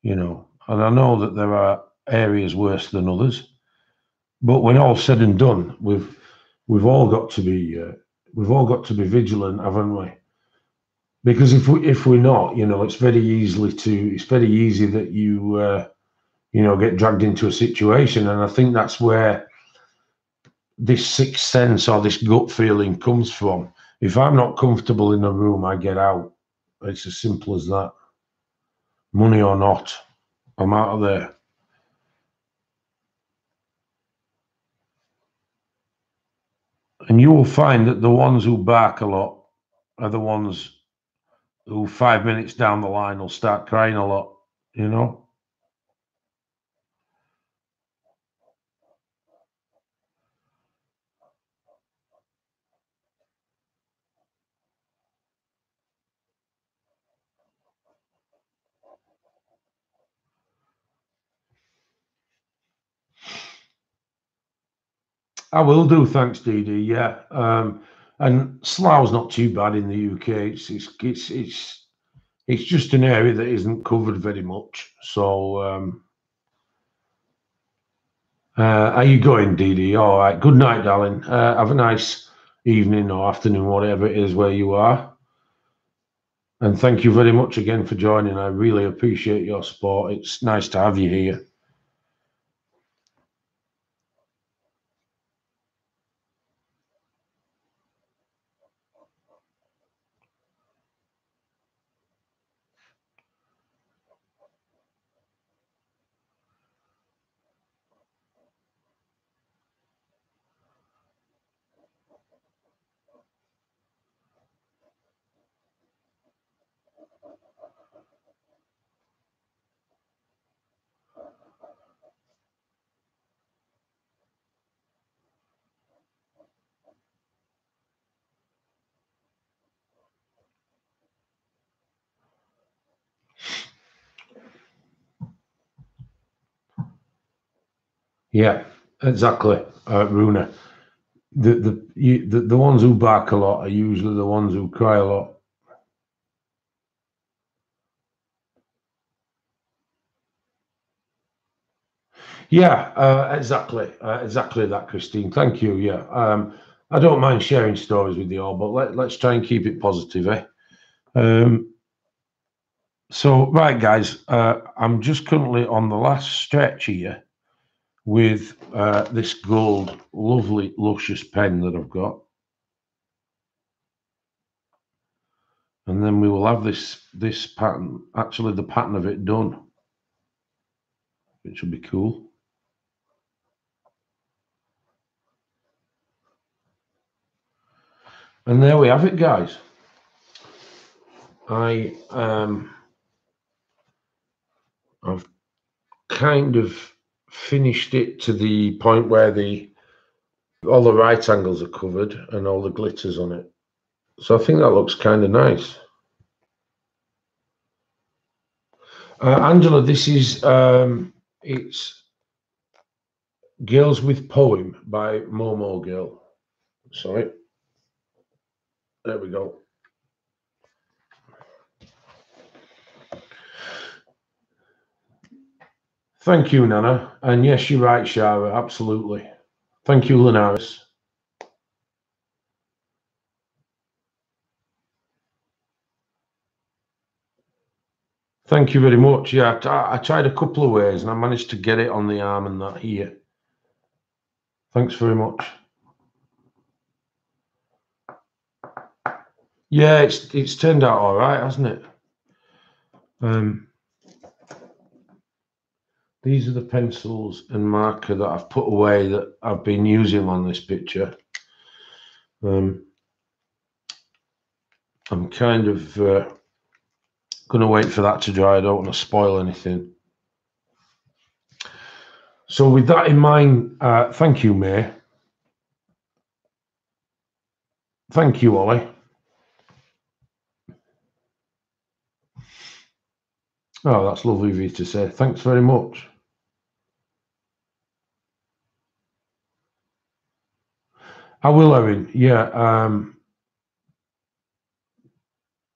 And I know that there are areas worse than others, but when all's said and done, we've all got to be vigilant, haven't we? Because if we're not, it's very easy that you get dragged into a situation, and I think that's where this sixth sense or this gut feeling comes from. If I'm not comfortable in a room, I get out. It's as simple as that. Money or not, I'm out of there. And you will find that the ones who bark a lot are the ones who 5 minutes down the line will start crying a lot, you know? I will do, thanks, Dee Dee. Yeah, and Slough's not too bad in the UK. It's just an area that isn't covered very much. So, how you going, Dee Dee? All right. Good night, darling. Have a nice evening or afternoon, whatever it is where you are. And thank you very much again for joining. I really appreciate your support. It's nice to have you here. Yeah, exactly, Runa. The ones who bark a lot are usually the ones who cry a lot. Yeah, exactly that, Christine. Thank you. Yeah, I don't mind sharing stories with you all, but let's try and keep it positive, eh? So, right, guys, I'm just currently on the last stretch here with this gold, lovely, luscious pen that I've got. And then we will have this pattern, actually the pattern of it done, which will be cool. And there we have it, guys. I've kind of finished it to the point where all the right angles are covered and all the glitters on it. So I think that looks kind of nice. Angela, this is it's Girls with Poem by Momo Girl. Sorry. There we go. Thank you, Nana. And yes, you're right, Shara. Absolutely. Thank you, Linares. Thank you very much. Yeah, I tried a couple of ways and I managed to get it on the arm and that here. Thanks very much. Yeah, it's turned out all right, hasn't it? These are the pencils and marker that I've put away that I've been using on this picture. I'm kind of going to wait for that to dry. I don't want to spoil anything. So with that in mind, thank you, May. Thank you, Ollie. Oh, that's lovely of you to say. Thanks very much. I will, Erin. Yeah.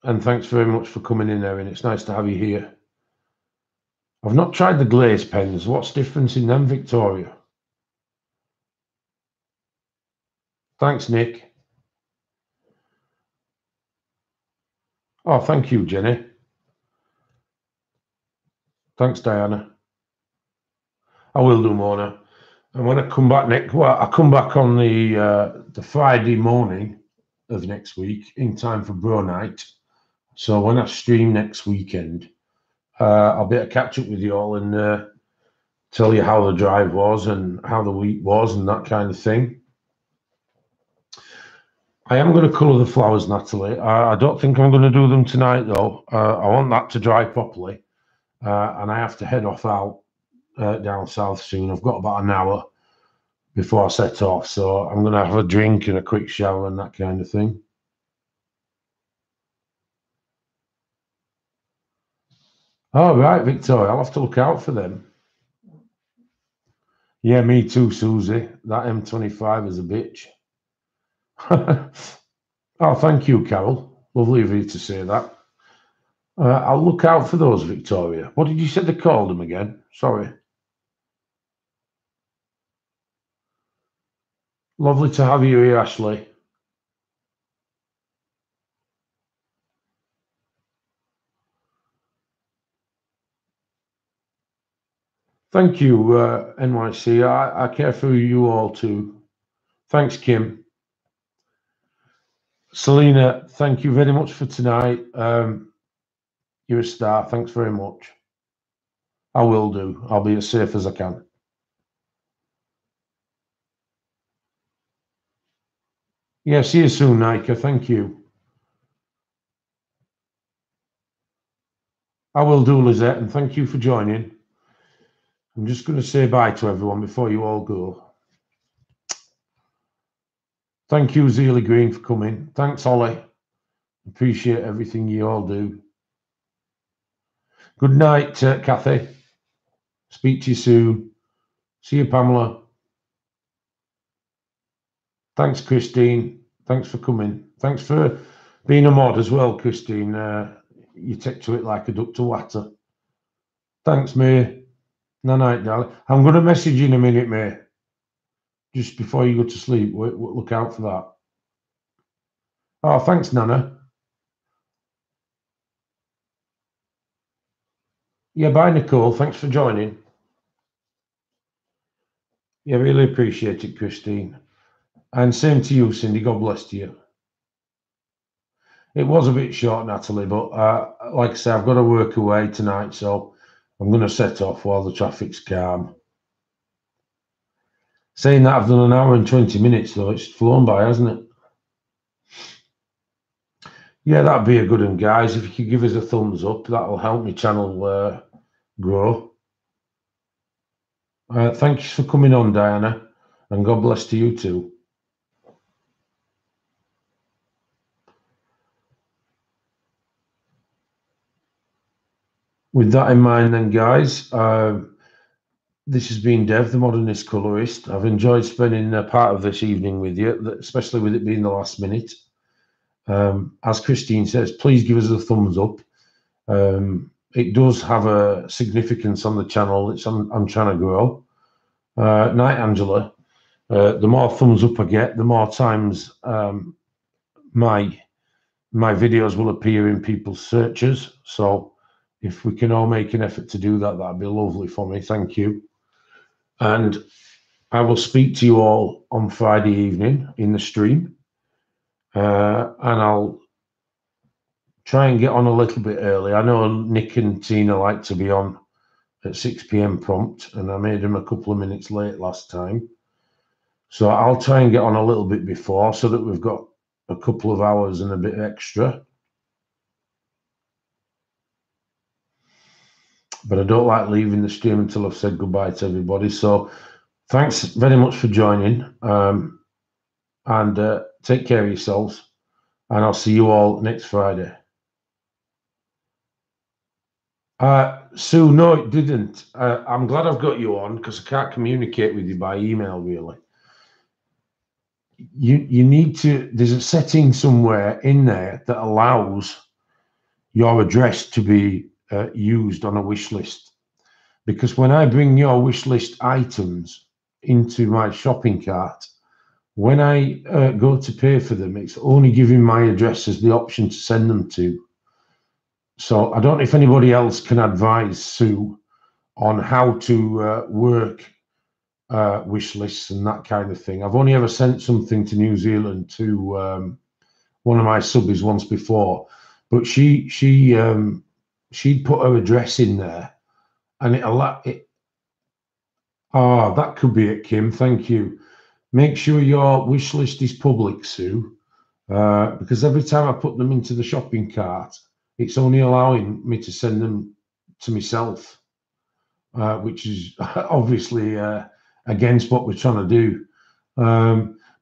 And thanks very much for coming in, Erin. It's nice to have you here. I've not tried the glaze pens. What's the difference in them, Victoria? Thanks, Nick. Oh, thank you, Jenny. Thanks, Diana. I will do, Mona. And when I come back I come back on the Friday morning of next week in time for Bro Night. So when I stream next weekend, I'll be able to catch up with you all and tell you how the drive was and how the week was and that kind of thing. I am going to colour the flowers, Natalie. I don't think I'm going to do them tonight, though. I want that to dry properly. And I have to head off out down south soon. I've got about an hour before I set off. So I'm going to have a drink and a quick shower and that kind of thing. Oh, right, Victoria. I'll have to look out for them. Yeah, me too, Susie. That M25 is a bitch. Oh, thank you, Carol. Lovely of you to say that. I'll look out for those, Victoria. What did you say they called them again? Sorry. Lovely to have you here, Ashley. Thank you, NYC. I care for you all too. Thanks, Kim. Selena, thank you very much for tonight. You're a star. Thanks very much. I will do. I'll be as safe as I can. Yeah, see you soon, Nika. Thank you. I will do, Lizette, and thank you for joining. I'm just going to say bye to everyone before you all go. Thank you, Zealy Green, for coming. Thanks, Ollie. Appreciate everything you all do. Good night, Kathy. Speak to you soon. See you, Pamela. Thanks, Christine. Thanks for coming. Thanks for being a mod as well, Christine. You take to it like a duck to water. Thanks, May. Night, darling. I'm going to message you in a minute, May. Just before you go to sleep. Look out for that. Oh, thanks, Nana. Yeah, bye, Nicole. Thanks for joining. Yeah, really appreciate it, Christine. And same to you, Cindy. God bless you. It was a bit short, Natalie, but like I say, I've got to work away tonight, so I'm going to set off while the traffic's calm. Saying that, I've done an hour and 20 minutes, though. It's flown by, hasn't it? Yeah, that'd be a good one, guys. If you could give us a thumbs up, that'll help my channel grow. Thanks for coming on, Diana, and God bless to you too. With that in mind, then, guys, this has been Dev, the Modernist Colorist. I've enjoyed spending a part of this evening with you, especially with it being the last minute. As Christine says, please give us a thumbs up. It does have a significance on the channel. I'm trying to grow. Night, Angela. The more thumbs up I get, the more times my videos will appear in people's searches. So if we can all make an effort to do that, that'd be lovely for me. Thank you. And I will speak to you all on Friday evening in the stream. And I'll try and get on a little bit early. I know Nick and Tina like to be on at 6 p.m. prompt, and I made them a couple of minutes late last time. So I'll try and get on a little bit before so that we've got a couple of hours and a bit extra. But I don't like leaving the stream until I've said goodbye to everybody. So thanks very much for joining. And take care of yourselves. And I'll see you all next Friday. Sue, no, it didn't. I'm glad I've got you on because I can't communicate with you by email, really. You need to, there's a setting somewhere in there that allows your address to be used on a wish list. Because when I bring your wish list items into my shopping cart, when I go to pay for them, it's only giving my address as the option to send them to. So I don't know if anybody else can advise Sue on how to work wish lists and that kind of thing. I've only ever sent something to New Zealand to one of my subbies once before, but she'd put her address in there, and that could be it, Kim. Thank you. Make sure your wish list is public, Sue, because every time I put them into the shopping cart, it's only allowing me to send them to myself, which is obviously against what we're trying to do.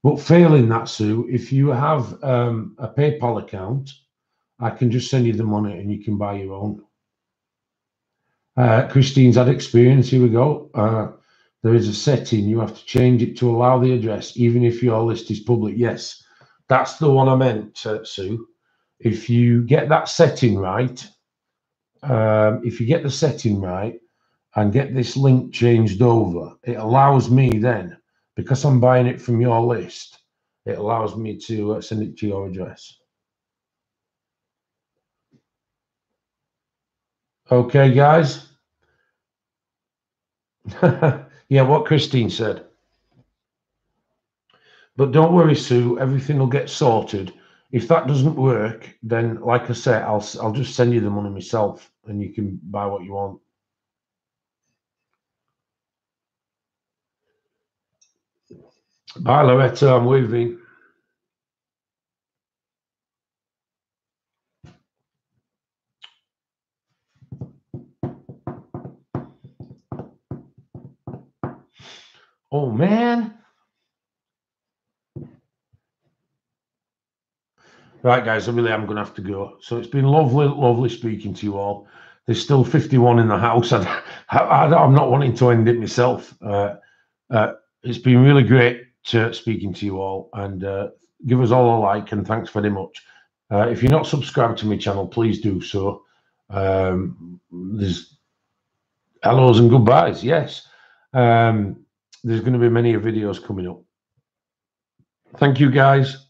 But failing that, Sue, if you have a PayPal account, I can just send you the money and you can buy your own. Christine's had experience. Here we go. There is a setting. You have to change it to allow the address, even if your list is public. Yes, that's the one I meant, Sue. If you get that setting right, if you get the setting right and get this link changed over, it allows me then, because I'm buying it from your list, it allows me to send it to your address. Okay, guys. Yeah, what Christine said. But don't worry, Sue, everything will get sorted. If that doesn't work, then like I said, I'll just send you the money myself and you can buy what you want. Bye, Loretta, I'm leaving. Oh, man. Right, guys, I really am going to have to go. So it's been lovely, lovely speaking to you all. There's still 51 in the house. I'm not wanting to end it myself. It's been really great speaking to you all, and give us all a like, and thanks very much. If you're not subscribed to my channel, please do so. There's hellos and goodbyes, yes. There's going to be many videos coming up. Thank you, guys.